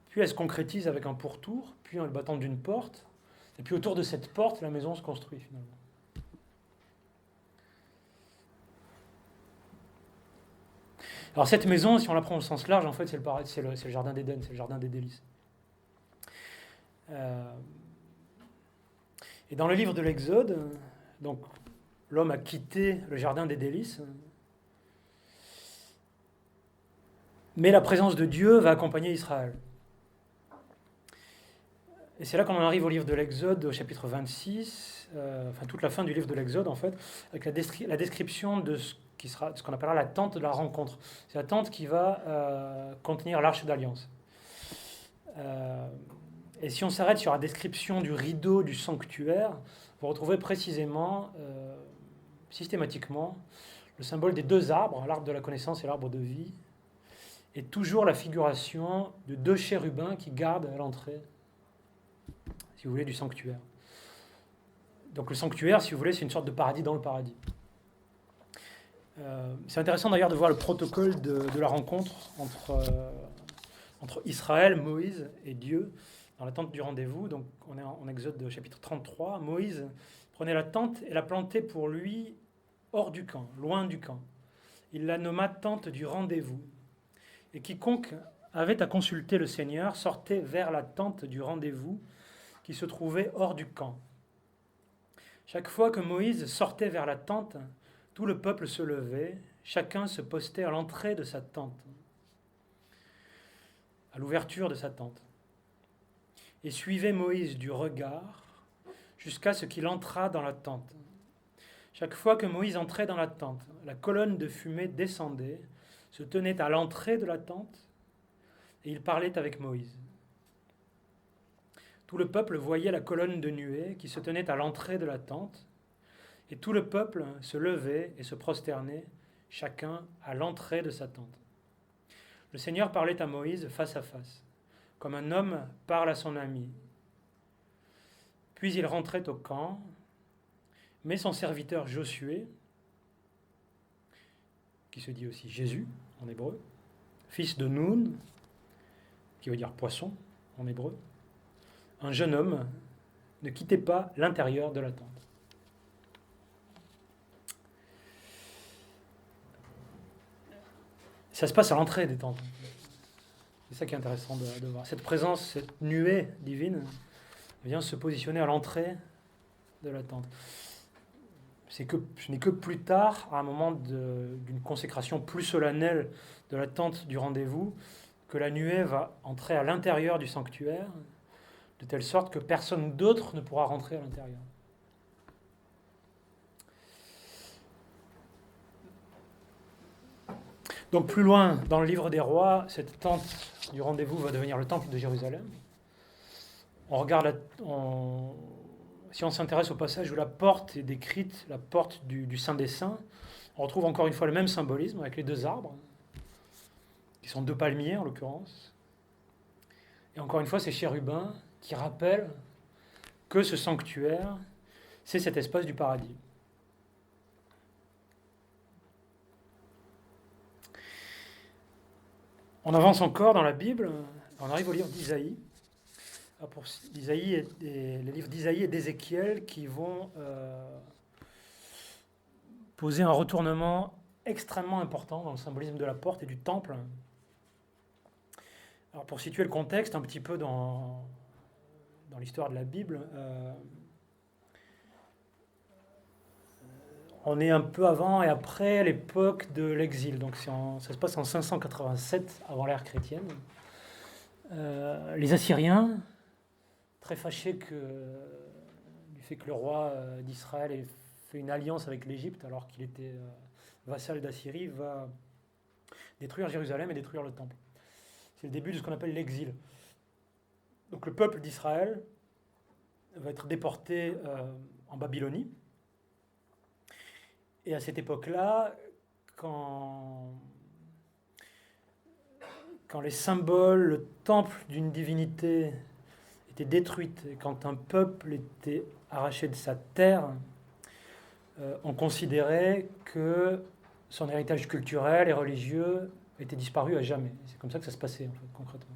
puis elle se concrétise avec un pourtour, puis en le battant d'une porte, et puis autour de cette porte, la maison se construit finalement. Alors cette maison, si on la prend au sens large, en fait, c'est le jardin d'Éden, c'est le jardin des délices. Et dans le livre de l'Exode, donc l'homme a quitté le jardin des délices, mais la présence de Dieu va accompagner Israël. Et c'est là qu'on en arrive au livre de l'Exode, au chapitre 26, toute la fin du livre de l'Exode, en fait, avec la description de ce qu'on appellera la tente de la rencontre. C'est la tente qui va contenir l'arche d'alliance. Et si on s'arrête sur la description du rideau du sanctuaire, vous retrouvez précisément, systématiquement, le symbole des deux arbres, l'arbre de la connaissance et l'arbre de vie, et toujours la figuration de deux chérubins qui gardent à l'entrée, si vous voulez, du sanctuaire. Donc le sanctuaire, si vous voulez, c'est une sorte de paradis dans le paradis. C'est intéressant d'ailleurs de voir le protocole de la rencontre entre Israël, Moïse et Dieu dans la tente du rendez-vous. Donc on est en Exode chapitre 33. Moïse prenait la tente et la plantait pour lui hors du camp, loin du camp. Il la nomma tente du rendez-vous. Et quiconque avait à consulter le Seigneur sortait vers la tente du rendez-vous qui se trouvait hors du camp. Chaque fois que Moïse sortait vers la tente, tout le peuple se levait, chacun se postait à l'entrée de sa tente, à l'ouverture de sa tente, et suivait Moïse du regard jusqu'à ce qu'il entrât dans la tente. Chaque fois que Moïse entrait dans la tente, la colonne de fumée descendait, se tenait à l'entrée de la tente, et il parlait avec Moïse. Tout le peuple voyait la colonne de nuée qui se tenait à l'entrée de la tente, et tout le peuple se levait et se prosternait, chacun à l'entrée de sa tente. Le Seigneur parlait à Moïse face à face, comme un homme parle à son ami. Puis il rentrait au camp, mais son serviteur Josué, qui se dit aussi Jésus en hébreu, fils de Nun, qui veut dire poisson en hébreu, un jeune homme, ne quittait pas l'intérieur de la tente. Ça se passe à l'entrée des tentes. C'est ça qui est intéressant de voir. Cette présence, cette nuée divine, vient se positionner à l'entrée de la tente. Ce n'est que plus tard, à un moment d'une consécration plus solennelle de la tente du rendez-vous, que la nuée va entrer à l'intérieur du sanctuaire, de telle sorte que personne d'autre ne pourra rentrer à l'intérieur. Donc plus loin, dans le livre des rois, cette tente du rendez-vous va devenir le temple de Jérusalem. Si on s'intéresse au passage où la porte est décrite, la porte du Saint des Saints, on retrouve encore une fois le même symbolisme avec les deux arbres, qui sont deux palmiers en l'occurrence. Et encore une fois, ces chérubins qui rappellent que ce sanctuaire, c'est cet espace du paradis. On avance encore dans la Bible, on arrive au livre d'Isaïe. Pour les livres d'Isaïe et d'Ézéchiel qui vont poser un retournement extrêmement important dans le symbolisme de la porte et du temple. Alors pour situer le contexte un petit peu dans l'histoire de la Bible, on est un peu avant et après l'époque de l'exil. Donc ça se passe en 587 avant l'ère chrétienne. Les Assyriens, très fâchés du fait que le roi d'Israël ait fait une alliance avec l'Égypte alors qu'il était vassal d'Assyrie, va détruire Jérusalem et détruire le temple. C'est le début de ce qu'on appelle l'exil. Donc le peuple d'Israël va être déporté en Babylonie. Et à cette époque-là, quand les symboles, le temple d'une divinité était détruit, et quand un peuple était arraché de sa terre, on considérait que son héritage culturel et religieux était disparu à jamais. C'est comme ça que ça se passait, en fait, concrètement.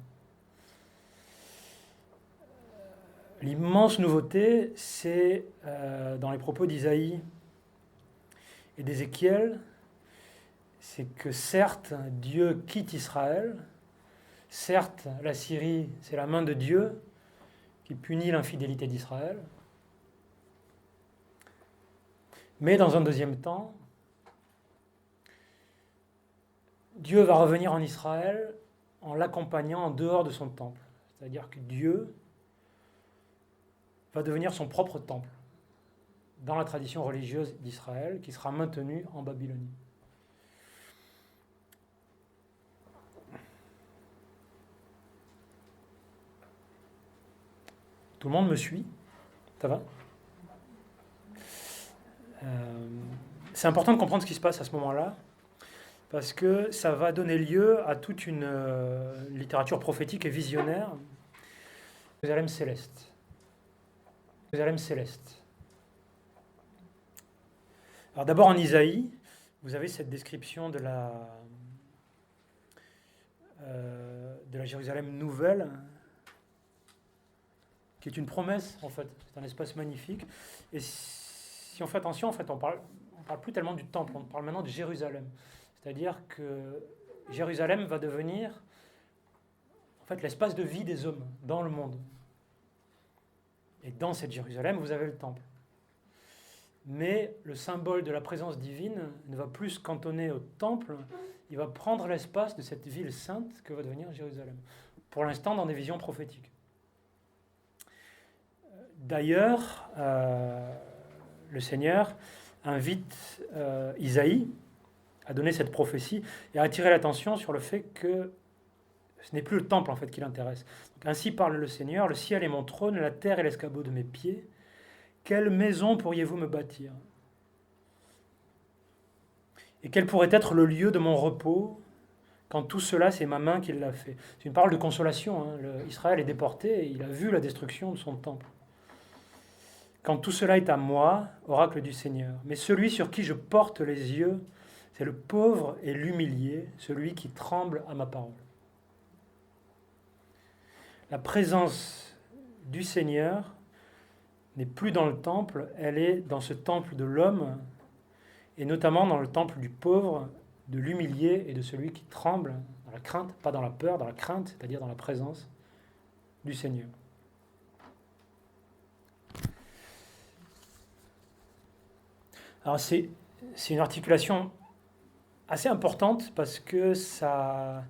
L'immense nouveauté, c'est dans les propos d'Isaïe et d'Ézéchiel, c'est que certes, Dieu quitte Israël, certes, la Syrie, c'est la main de Dieu qui punit l'infidélité d'Israël, mais dans un deuxième temps, Dieu va revenir en Israël en l'accompagnant en dehors de son temple. C'est-à-dire que Dieu va devenir son propre temple dans la tradition religieuse d'Israël qui sera maintenue en Babylonie. Tout le monde me suit? Ça va? C'est important de comprendre ce qui se passe à ce moment-là, parce que ça va donner lieu à toute une littérature prophétique et visionnaire. Jérusalem céleste. Jérusalem céleste. Alors d'abord en Isaïe, vous avez cette description de la Jérusalem nouvelle, qui est une promesse en fait. C'est un espace magnifique. Et si on fait attention, en fait, on parle plus tellement du temple, on parle maintenant de Jérusalem. C'est-à-dire que Jérusalem va devenir en fait l'espace de vie des hommes dans le monde. Et dans cette Jérusalem, vous avez le temple. Mais le symbole de la présence divine ne va plus se cantonner au temple, il va prendre l'espace de cette ville sainte que va devenir Jérusalem. Pour l'instant, dans des visions prophétiques. D'ailleurs, le Seigneur invite Isaïe à donner cette prophétie et à attirer l'attention sur le fait que ce n'est plus le temple en fait qui l'intéresse. Donc, ainsi parle le Seigneur, le ciel est mon trône, la terre est l'escabeau de mes pieds. Quelle maison pourriez-vous me bâtir? Et quel pourrait être le lieu de mon repos quand tout cela, c'est ma main qui l'a fait? C'est une parole de consolation. Hein. Israël est déporté et il a vu la destruction de son temple. Quand tout cela est à moi, oracle du Seigneur. Mais celui sur qui je porte les yeux, c'est le pauvre et l'humilié, celui qui tremble à ma parole. La présence du Seigneur n'est plus dans le temple, elle est dans ce temple de l'homme, et notamment dans le temple du pauvre, de l'humilié et de celui qui tremble, dans la crainte, pas dans la peur, dans la crainte, c'est-à-dire dans la présence du Seigneur. Alors c'est une articulation assez importante parce que ça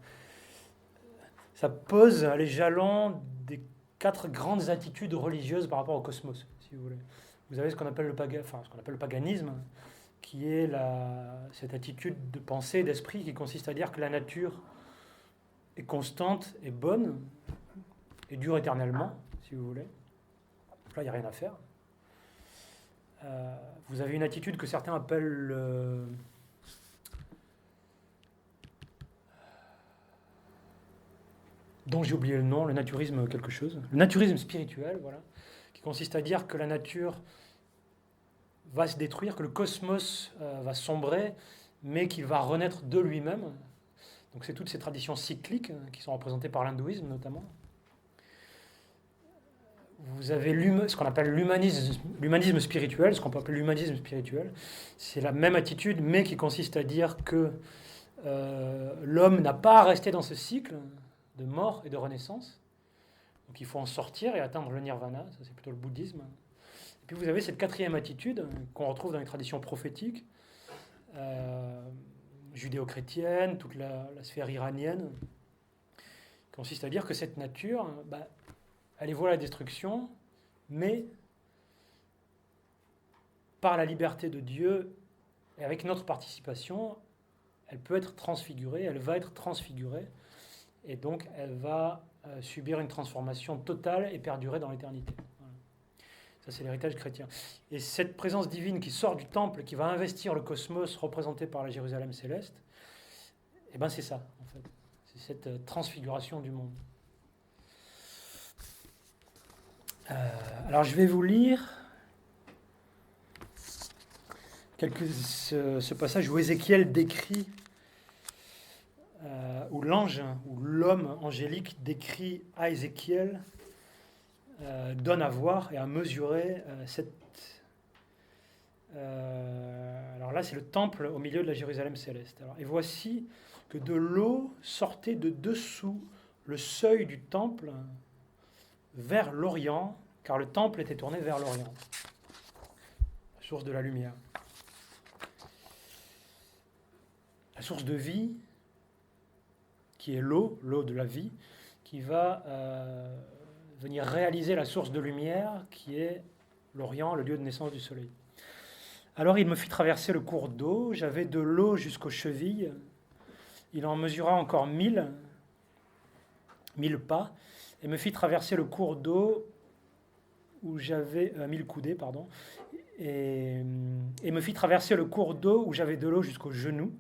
pose les jalons des 4 grandes attitudes religieuses par rapport au cosmos, si vous voulez. Vous avez ce qu'on appelle le paganisme, qui est cette attitude de pensée et d'esprit qui consiste à dire que la nature est constante et bonne et dure éternellement, si vous voulez. Là, il n'y a rien à faire. Vous avez une attitude que certains appellent dont j'ai oublié le nom, le naturisme quelque chose. Le naturisme spirituel, voilà, qui consiste à dire que la nature va se détruire, que le cosmos va sombrer, mais qu'il va renaître de lui-même. Donc c'est toutes ces traditions cycliques qui sont représentées par l'hindouisme notamment. Vous avez ce qu'on appelle l'humanisme spirituel, ce qu'on peut appeler l'humanisme spirituel. C'est la même attitude, mais qui consiste à dire que l'homme n'a pas à rester dans ce cycle de mort et de renaissance. Donc il faut en sortir et atteindre le nirvana, ça c'est plutôt le bouddhisme. Et puis vous avez cette 4e attitude qu'on retrouve dans les traditions prophétiques, judéo-chrétienne, toute la sphère iranienne, qui consiste à dire que cette nature, elle est vouée à la destruction, mais par la liberté de Dieu et avec notre participation, elle peut être transfigurée, elle va être transfigurée, et donc elle va subir une transformation totale et perdurer dans l'éternité. Voilà. Ça, c'est l'héritage chrétien. Et cette présence divine qui sort du temple, qui va investir le cosmos représenté par la Jérusalem céleste, eh ben c'est ça, en fait. C'est cette transfiguration du monde. Alors, je vais vous lire ce passage où Ézéchiel décrit, où l'ange, ou l'homme angélique décrit à Ézéchiel, donne à voir et à mesurer alors là, c'est le temple au milieu de la Jérusalem céleste. Alors, et voici que de l'eau sortait de dessous le seuil du temple vers l'Orient, car le temple était tourné vers l'Orient, la source de la lumière. La source de vie, qui est l'eau de la vie, qui va venir réaliser la source de lumière, qui est l'Orient, le lieu de naissance du soleil. Alors il me fit traverser le cours d'eau, j'avais de l'eau jusqu'aux chevilles, il en mesura encore 1000 pas, et me fit traverser le cours d'eau où j'avais 1000 coudées, pardon, et me fit traverser le cours d'eau où j'avais de l'eau jusqu'aux genoux.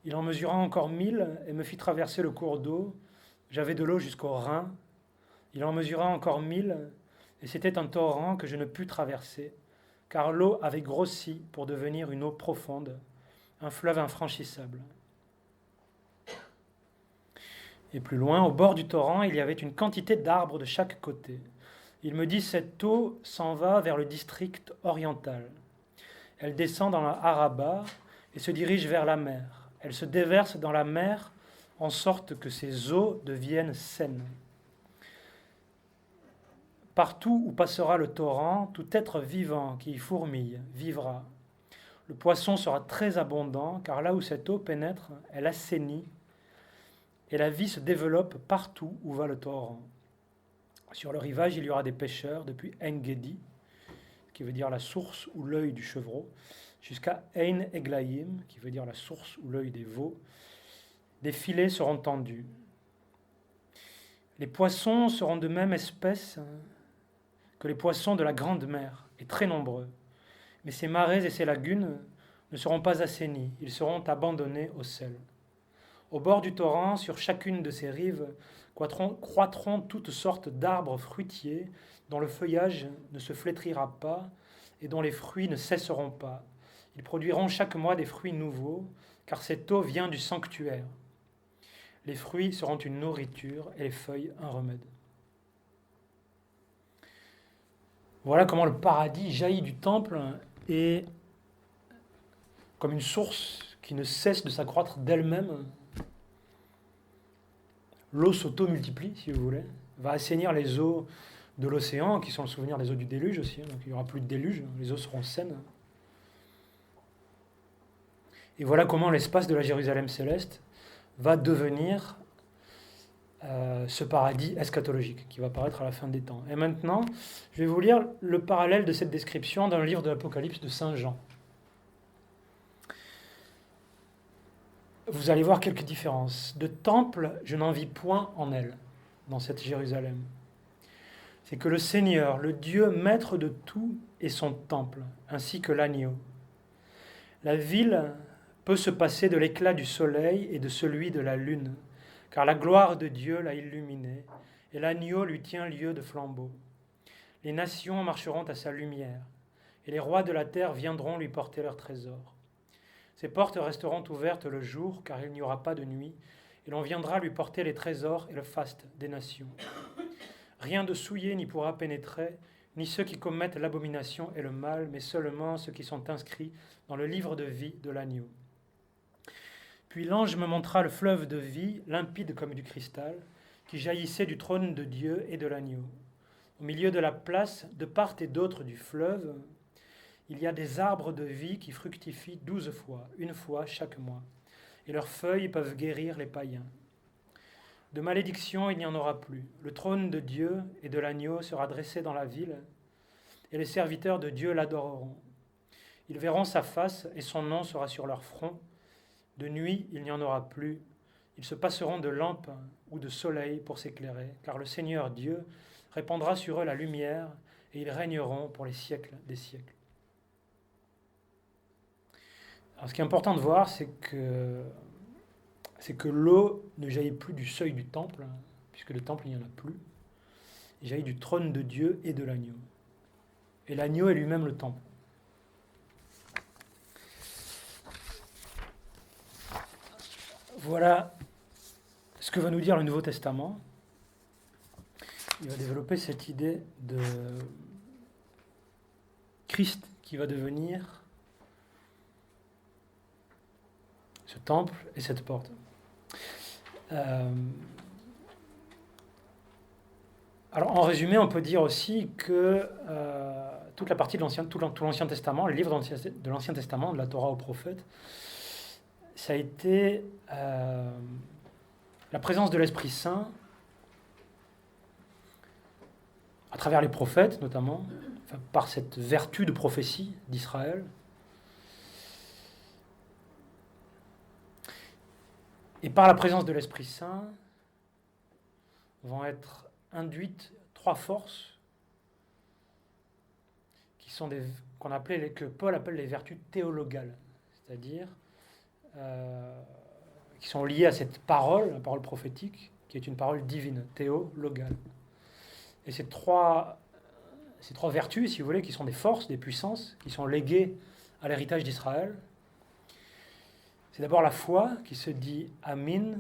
Il en mesura encore 1000 et me fit traverser le cours d'eau. J'avais de l'eau jusqu'aux reins. Il en mesura encore 1000 et c'était un torrent que je ne pus traverser, car l'eau avait grossi pour devenir une eau profonde, un fleuve infranchissable. Et plus loin, au bord du torrent, il y avait une quantité d'arbres de chaque côté. Il me dit, cette eau s'en va vers le district oriental. Elle descend dans la Araba et se dirige vers la mer. Elle se déverse dans la mer en sorte que ses eaux deviennent saines. Partout où passera le torrent, tout être vivant qui y fourmille vivra. Le poisson sera très abondant, car là où cette eau pénètre, elle assainit, et la vie se développe partout où va le torrent. Sur le rivage, il y aura des pêcheurs depuis En-Gedi, qui veut dire la source ou l'œil du chevreau, jusqu'à Ein Eglaïm, qui veut dire la source ou l'œil des veaux. Des filets seront tendus. Les poissons seront de même espèce que les poissons de la grande mer, et très nombreux. Mais ces marais et ces lagunes ne seront pas assainis, ils seront abandonnés au sel. Au bord du torrent, sur chacune de ses rives, croîtront toutes sortes d'arbres fruitiers dont le feuillage ne se flétrira pas et dont les fruits ne cesseront pas. Ils produiront chaque mois des fruits nouveaux, car cette eau vient du sanctuaire. Les fruits seront une nourriture et les feuilles un remède. Voilà comment le paradis jaillit du temple et comme une source qui ne cesse de s'accroître d'elle-même. L'eau s'auto-multiplie, si vous voulez, va assainir les eaux de l'océan, qui sont le souvenir des eaux du déluge aussi. Donc il n'y aura plus de déluge, les eaux seront saines. Et voilà comment l'espace de la Jérusalem céleste va devenir ce paradis eschatologique qui va apparaître à la fin des temps. Et maintenant, je vais vous lire le parallèle de cette description dans le livre de l'Apocalypse de Saint Jean. Vous allez voir quelques différences. De temple, je n'en vis point en elle, dans cette Jérusalem. C'est que le Seigneur, le Dieu maître de tout, est son temple, ainsi que l'agneau. La ville peut se passer de l'éclat du soleil et de celui de la lune, car la gloire de Dieu l'a illuminée, et l'agneau lui tient lieu de flambeau. Les nations marcheront à sa lumière, et les rois de la terre viendront lui porter leurs trésors. Ses portes resteront ouvertes le jour, car il n'y aura pas de nuit, et l'on viendra lui porter les trésors et le faste des nations. Rien de souillé n'y pourra pénétrer, ni ceux qui commettent l'abomination et le mal, mais seulement ceux qui sont inscrits dans le livre de vie de l'agneau. Puis l'ange me montra le fleuve de vie, limpide comme du cristal, qui jaillissait du trône de Dieu et de l'agneau. Au milieu de la place, de part et d'autre du fleuve, il y a des arbres de vie qui fructifient 12 fois, une fois chaque mois, et leurs feuilles peuvent guérir les païens. De malédiction, il n'y en aura plus. Le trône de Dieu et de l'agneau sera dressé dans la ville, et les serviteurs de Dieu l'adoreront. Ils verront sa face, et son nom sera sur leur front. De nuit, il n'y en aura plus. Ils se passeront de lampes ou de soleil pour s'éclairer, car le Seigneur Dieu répandra sur eux la lumière, et ils régneront pour les siècles des siècles. Alors, ce qui est important de voir, c'est que l'eau ne jaillit plus du seuil du temple, puisque le temple, il n'y en a plus. Il jaillit du trône de Dieu et de l'agneau. Et l'agneau est lui-même le temple. Voilà ce que va nous dire le Nouveau Testament. Il va développer cette idée de Christ qui va devenir ce temple et cette porte. Alors en résumé, on peut dire aussi que toute la partie de tout l'Ancien Testament, les livres de l'Ancien Testament, de la Torah aux prophètes, ça a été la présence de l'Esprit Saint à travers les prophètes notamment, enfin, par cette vertu de prophétie d'Israël. Et par la présence de l'Esprit Saint vont être induites trois forces qui sont que Paul appelle les vertus théologales, c'est-à-dire qui sont liées à cette parole, la parole prophétique, qui est une parole divine, théologale. Et ces trois vertus, si vous voulez, qui sont des forces, des puissances, qui sont léguées à l'héritage d'Israël, c'est d'abord la foi, qui se dit amin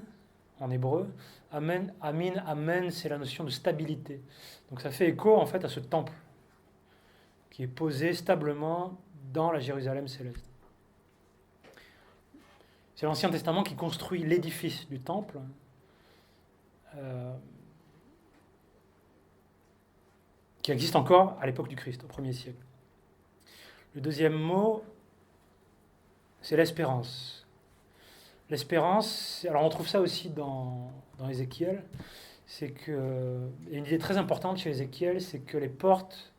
en hébreu. Amen, amin, amen, c'est la notion de stabilité. Donc ça fait écho en fait à ce temple qui est posé stablement dans la Jérusalem céleste. C'est l'Ancien Testament qui construit l'édifice du temple, qui existe encore à l'époque du Christ, au 1er siècle. Le deuxième mot, c'est l'espérance. L'espérance, alors on trouve ça aussi dans Ézéchiel, c'est que, et une idée très importante chez Ézéchiel, c'est que les portes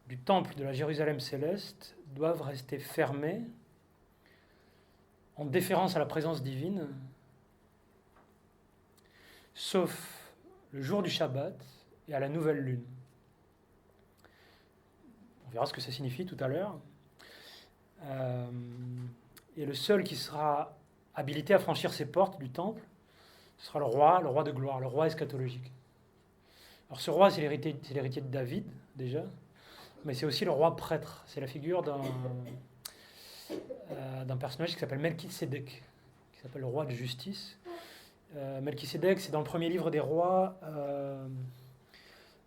du temple de la Jérusalem céleste doivent rester fermées en déférence à la présence divine, sauf le jour du Shabbat et à la nouvelle lune. On verra ce que ça signifie tout à l'heure. Et le seul qui sera habilité à franchir ces portes du temple, ce sera le roi de gloire, le roi eschatologique. Alors ce roi, c'est l'héritier de David, déjà, mais c'est aussi le roi prêtre. C'est la figure d'un personnage qui s'appelle Melchisédek, qui s'appelle le roi de justice. Melchisédek, c'est dans le premier livre des rois,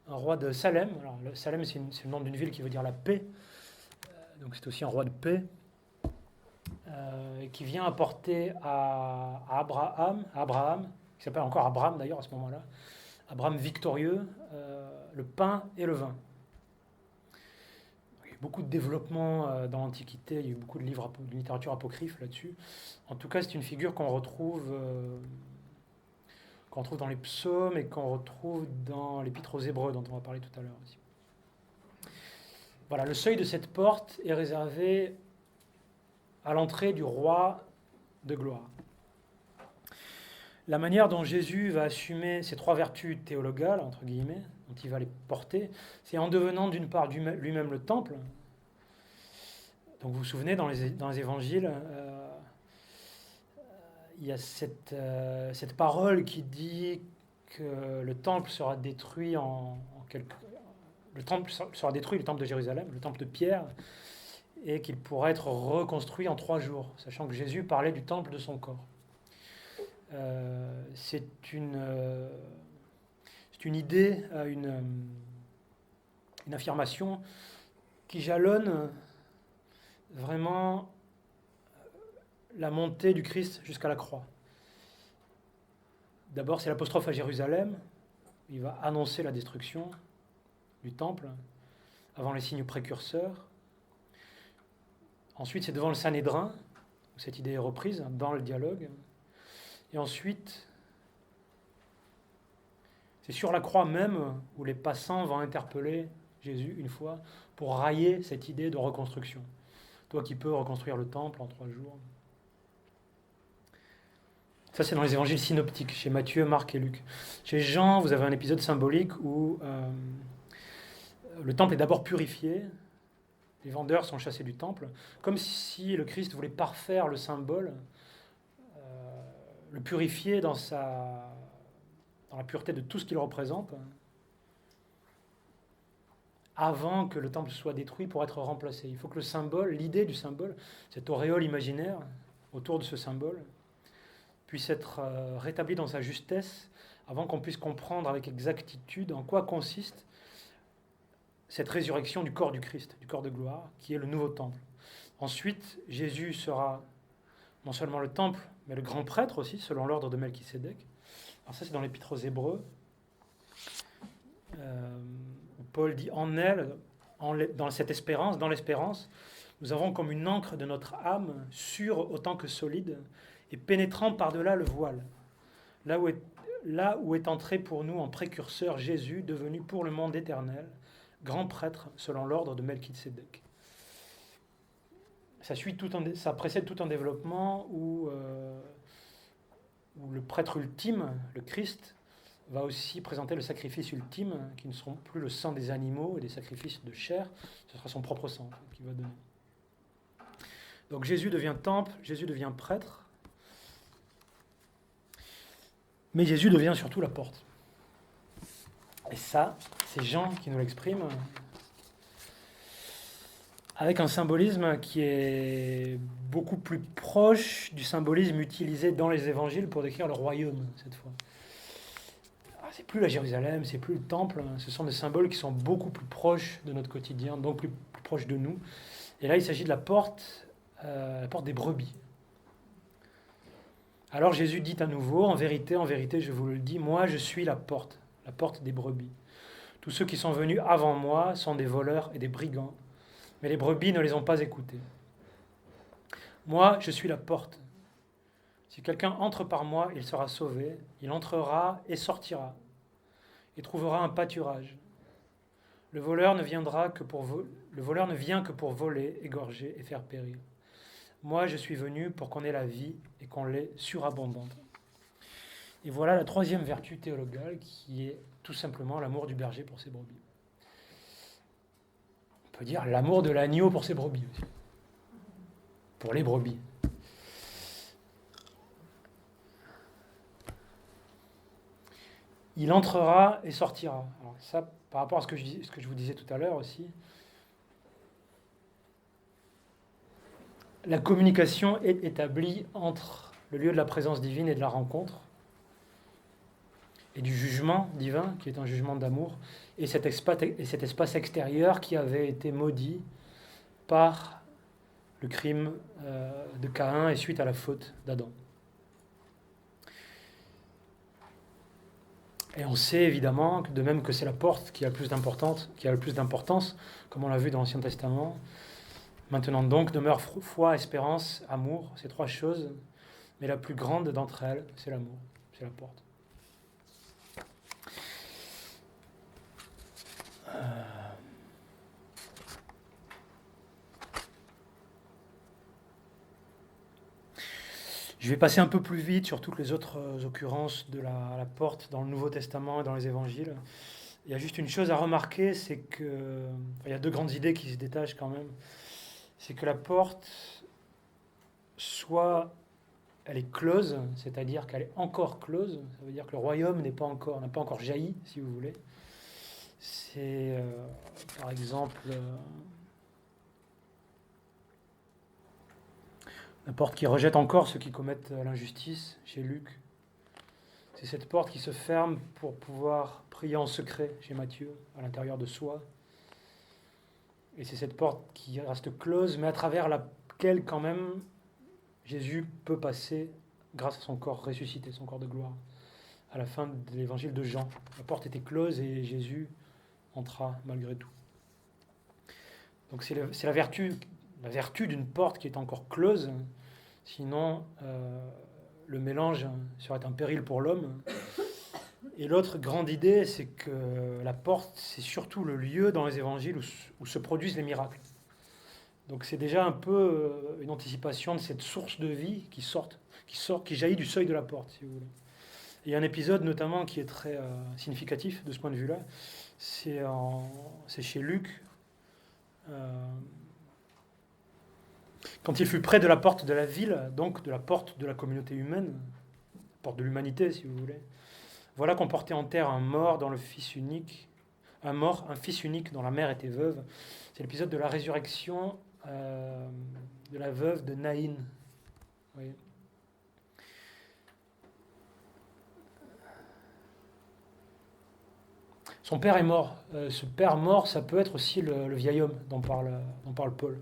un roi de Salem. Alors, Salem, c'est le nom d'une ville qui veut dire la paix. Donc c'est aussi un roi de paix. Qui vient apporter à Abraham, qui s'appelle encore Abraham d'ailleurs à ce moment-là, Abraham victorieux, le pain et le vin. Il y a eu beaucoup de développement dans l'Antiquité, il y a eu beaucoup de livres de littérature apocryphe là-dessus. En tout cas, c'est une figure qu'on retrouve dans les psaumes et qu'on retrouve dans l'Épître aux Hébreux, dont on va parler tout à l'heure aussi. Voilà, le seuil de cette porte est réservé à l'entrée du roi de gloire. La manière dont Jésus va assumer ces trois vertus théologales, entre guillemets, dont il va les porter, c'est en devenant d'une part lui-même le temple. Donc vous vous souvenez, dans les évangiles, il y a cette parole qui dit que le temple sera détruit le temple sera détruit, le temple de Jérusalem, le temple de Pierre, et qu'il pourra être reconstruit en 3 jours, sachant que Jésus parlait du temple de son corps. C'est une idée, une affirmation qui jalonne vraiment la montée du Christ jusqu'à la croix. D'abord, c'est l'apostrophe à Jérusalem. Il va annoncer la destruction du temple avant les signes précurseurs. Ensuite, c'est devant le Sanhédrin, où cette idée est reprise, dans le dialogue. Et ensuite, c'est sur la croix même où les passants vont interpeller Jésus une fois pour railler cette idée de reconstruction. Toi qui peux reconstruire le temple en 3 jours. Ça, c'est dans les évangiles synoptiques, chez Matthieu, Marc et Luc. Chez Jean, vous avez un épisode symbolique où le temple est d'abord purifié, les vendeurs sont chassés du temple, comme si le Christ voulait parfaire le symbole, le purifier dans la pureté de tout ce qu'il représente, avant que le temple soit détruit pour être remplacé. Il faut que le symbole, l'idée du symbole, cette auréole imaginaire autour de ce symbole, puisse être rétablie dans sa justesse avant qu'on puisse comprendre avec exactitude en quoi consiste cette résurrection du corps du Christ, du corps de gloire, qui est le nouveau temple. Ensuite, Jésus sera non seulement le temple, mais le grand prêtre aussi, selon l'ordre de Melchisédek. Alors ça, c'est dans l'Épître aux Hébreux. Paul dit en elle, dans cette espérance, dans l'espérance, nous avons comme une encre de notre âme, sûre autant que solide, et pénétrant par-delà le voile, là où est entré pour nous en précurseur Jésus, devenu pour le monde éternel, grand prêtre selon l'ordre de Melchisédek. Ça précède tout un développement où le prêtre ultime, le Christ, va aussi présenter le sacrifice ultime, qui ne seront plus le sang des animaux et des sacrifices de chair, ce sera son propre sang qu'il va donner. Donc Jésus devient temple, Jésus devient prêtre, mais Jésus devient surtout la porte. Et ça, c'est Jean qui nous l'exprime, avec un symbolisme qui est beaucoup plus proche du symbolisme utilisé dans les évangiles pour décrire le royaume, cette fois. C'est plus la Jérusalem, c'est plus le temple, ce sont des symboles qui sont beaucoup plus proches de notre quotidien, donc plus proches de nous. Et là, il s'agit de la porte des brebis. Alors Jésus dit à nouveau, en vérité, je vous le dis, moi je suis la porte des brebis. Tous ceux qui sont venus avant moi sont des voleurs et des brigands, mais les brebis ne les ont pas écoutés. Moi, je suis la porte. Si quelqu'un entre par moi, il sera sauvé, il entrera et sortira, et trouvera un pâturage. Le voleur ne vient que pour voler, égorger et faire périr. Moi, je suis venu pour qu'on ait la vie et qu'on l'ait surabondante. Et voilà la troisième vertu théologale qui est tout simplement l'amour du berger pour ses brebis. On peut dire l'amour de l'agneau pour ses brebis aussi. Pour les brebis. Il entrera et sortira. Alors ça, par rapport à ce que je vous disais tout à l'heure aussi, la communication est établie entre le lieu de la présence divine et de la rencontre, et du jugement divin, qui est un jugement d'amour, et cet espace extérieur qui avait été maudit par le crime de Caïn et suite à la faute d'Adam. Et on sait évidemment, de même que c'est la porte qui a le plus d'importance, comme on l'a vu dans l'Ancien Testament. Maintenant donc demeure foi, espérance, amour, ces trois choses, mais la plus grande d'entre elles, c'est l'amour, c'est la porte. Je vais passer un peu plus vite sur toutes les autres occurrences de la porte dans le Nouveau Testament et dans les Évangiles. Il y a juste une chose à remarquer, c'est que... il y a deux grandes idées qui se détachent quand même. C'est que la porte, soit elle est close, c'est-à-dire qu'elle est encore close, ça veut dire que le royaume n'a pas encore jailli, si vous voulez. C'est, par exemple... la porte qui rejette encore ceux qui commettent l'injustice, chez Luc. C'est cette porte qui se ferme pour pouvoir prier en secret, chez Matthieu, à l'intérieur de soi. Et c'est cette porte qui reste close, mais à travers laquelle, quand même, Jésus peut passer grâce à son corps ressuscité, son corps de gloire. À la fin de l'évangile de Jean, la porte était close et Jésus entra malgré tout. Donc c'est la vertu d'une porte qui est encore close, sinon le mélange serait un péril pour l'homme. Et l'autre grande idée, c'est que la porte, c'est surtout le lieu dans les évangiles où se produisent les miracles. Donc c'est déjà un peu une anticipation de cette source de vie qui jaillit du seuil de la porte, si vous voulez. Et il y a un épisode notamment qui est très significatif de ce point de vue-là, C'est chez Luc. Quand il fut près de la porte de la ville, donc de la porte de la communauté humaine, porte de l'humanité si vous voulez, voilà qu'on portait en terre un mort dont le fils unique, un fils unique dont la mère était veuve. C'est l'épisode de la résurrection de la veuve de Naïn. Oui. Son père est mort. Ce père mort, ça peut être aussi le vieil homme dont parle Paul.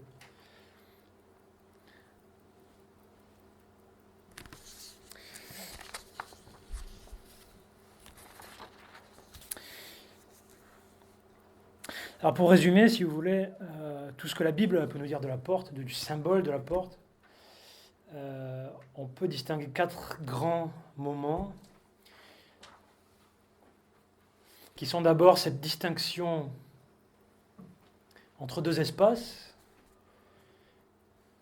Alors pour résumer, si vous voulez, tout ce que la Bible peut nous dire de la porte, du symbole de la porte, on peut distinguer 4 grands moments qui sont d'abord cette distinction entre 2 espaces,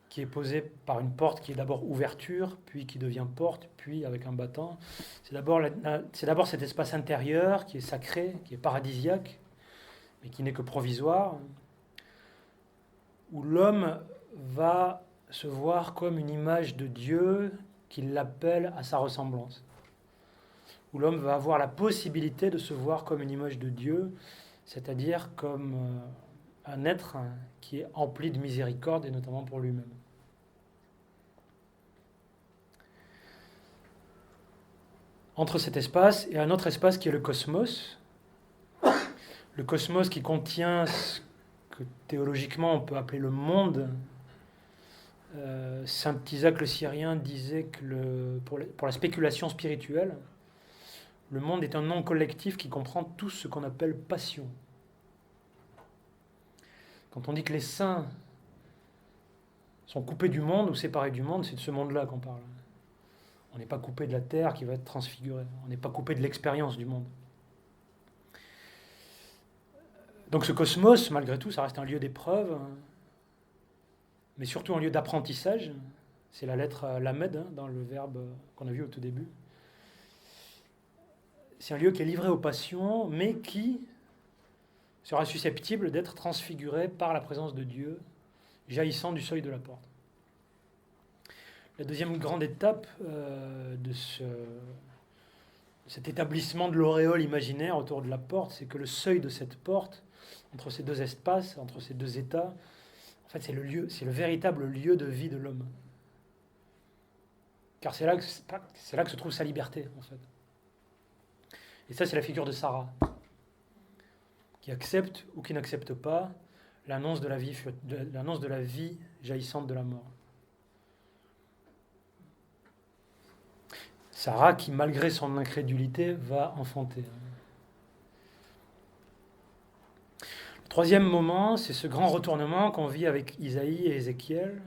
qui est posée par une porte qui est d'abord ouverture, puis qui devient porte, puis avec un battant. C'est d'abord cet espace intérieur qui est sacré, qui est paradisiaque, mais qui n'est que provisoire, où l'homme va se voir comme une image de Dieu qui l'appelle à sa ressemblance. Où l'homme va avoir la possibilité de se voir comme une image de Dieu, c'est-à-dire comme un être qui est empli de miséricorde, et notamment pour lui-même. Entre cet espace et un autre espace qui est le cosmos qui contient ce que théologiquement on peut appeler le monde. Saint Isaac le Syrien disait que pour la spéculation spirituelle, le monde est un nom collectif qui comprend tout ce qu'on appelle passion. Quand on dit que les saints sont coupés du monde ou séparés du monde, c'est de ce monde-là qu'on parle. On n'est pas coupé de la terre qui va être transfigurée. On n'est pas coupé de l'expérience du monde. Donc ce cosmos, malgré tout, ça reste un lieu d'épreuve, mais surtout un lieu d'apprentissage. C'est la lettre lamed dans le verbe qu'on a vu au tout début. C'est un lieu qui est livré aux passions, mais qui sera susceptible d'être transfiguré par la présence de Dieu, jaillissant du seuil de la porte. La deuxième grande étape de cet établissement de l'auréole imaginaire autour de la porte, c'est que le seuil de cette porte, entre ces 2 espaces, entre ces 2 états, en fait, c'est le véritable lieu de vie de l'homme. Car c'est là que se trouve sa liberté, en fait. Et ça, c'est la figure de Sarah, qui accepte ou qui n'accepte pas l'annonce de la vie jaillissante de la mort. Sarah qui, malgré son incrédulité, va enfanter. Le troisième moment, c'est ce grand retournement qu'on vit avec Isaïe et Ézéchiel,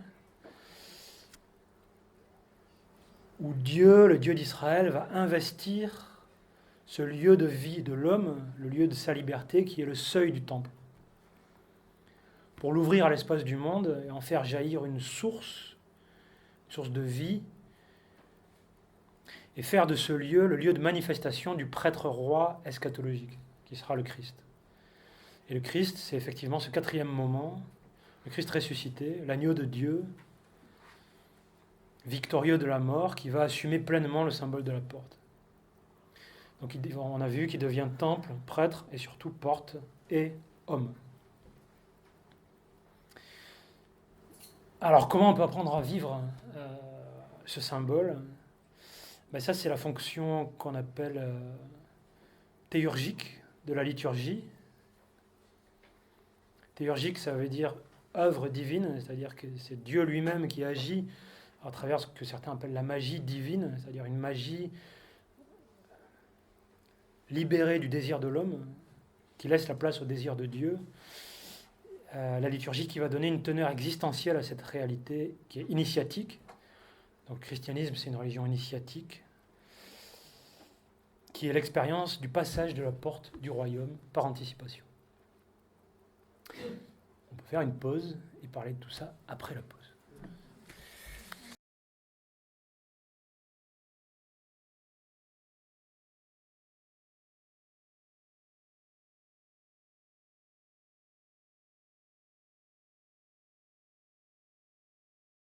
où Dieu, le Dieu d'Israël, va investir ce lieu de vie de l'homme, le lieu de sa liberté, qui est le seuil du temple, pour l'ouvrir à l'espace du monde et en faire jaillir une source de vie, et faire de ce lieu le lieu de manifestation du prêtre roi eschatologique, qui sera le Christ. Et le Christ, c'est effectivement ce 4e moment, le Christ ressuscité, l'agneau de Dieu, victorieux de la mort, qui va assumer pleinement le symbole de la porte. Donc on a vu qu'il devient temple, prêtre et surtout porte et homme. Alors comment on peut apprendre à vivre ce symbole ? Ben ça, c'est la fonction qu'on appelle théurgique de la liturgie. Théurgique, ça veut dire œuvre divine, c'est-à-dire que c'est Dieu lui-même qui agit à travers ce que certains appellent la magie divine, c'est-à-dire une magie libérée du désir de l'homme, qui laisse la place au désir de Dieu. La liturgie qui va donner une teneur existentielle à cette réalité qui est initiatique. Donc le christianisme, c'est une religion initiatique, qui est l'expérience du passage de la porte du royaume par anticipation. On peut faire une pause et parler de tout ça après la pause.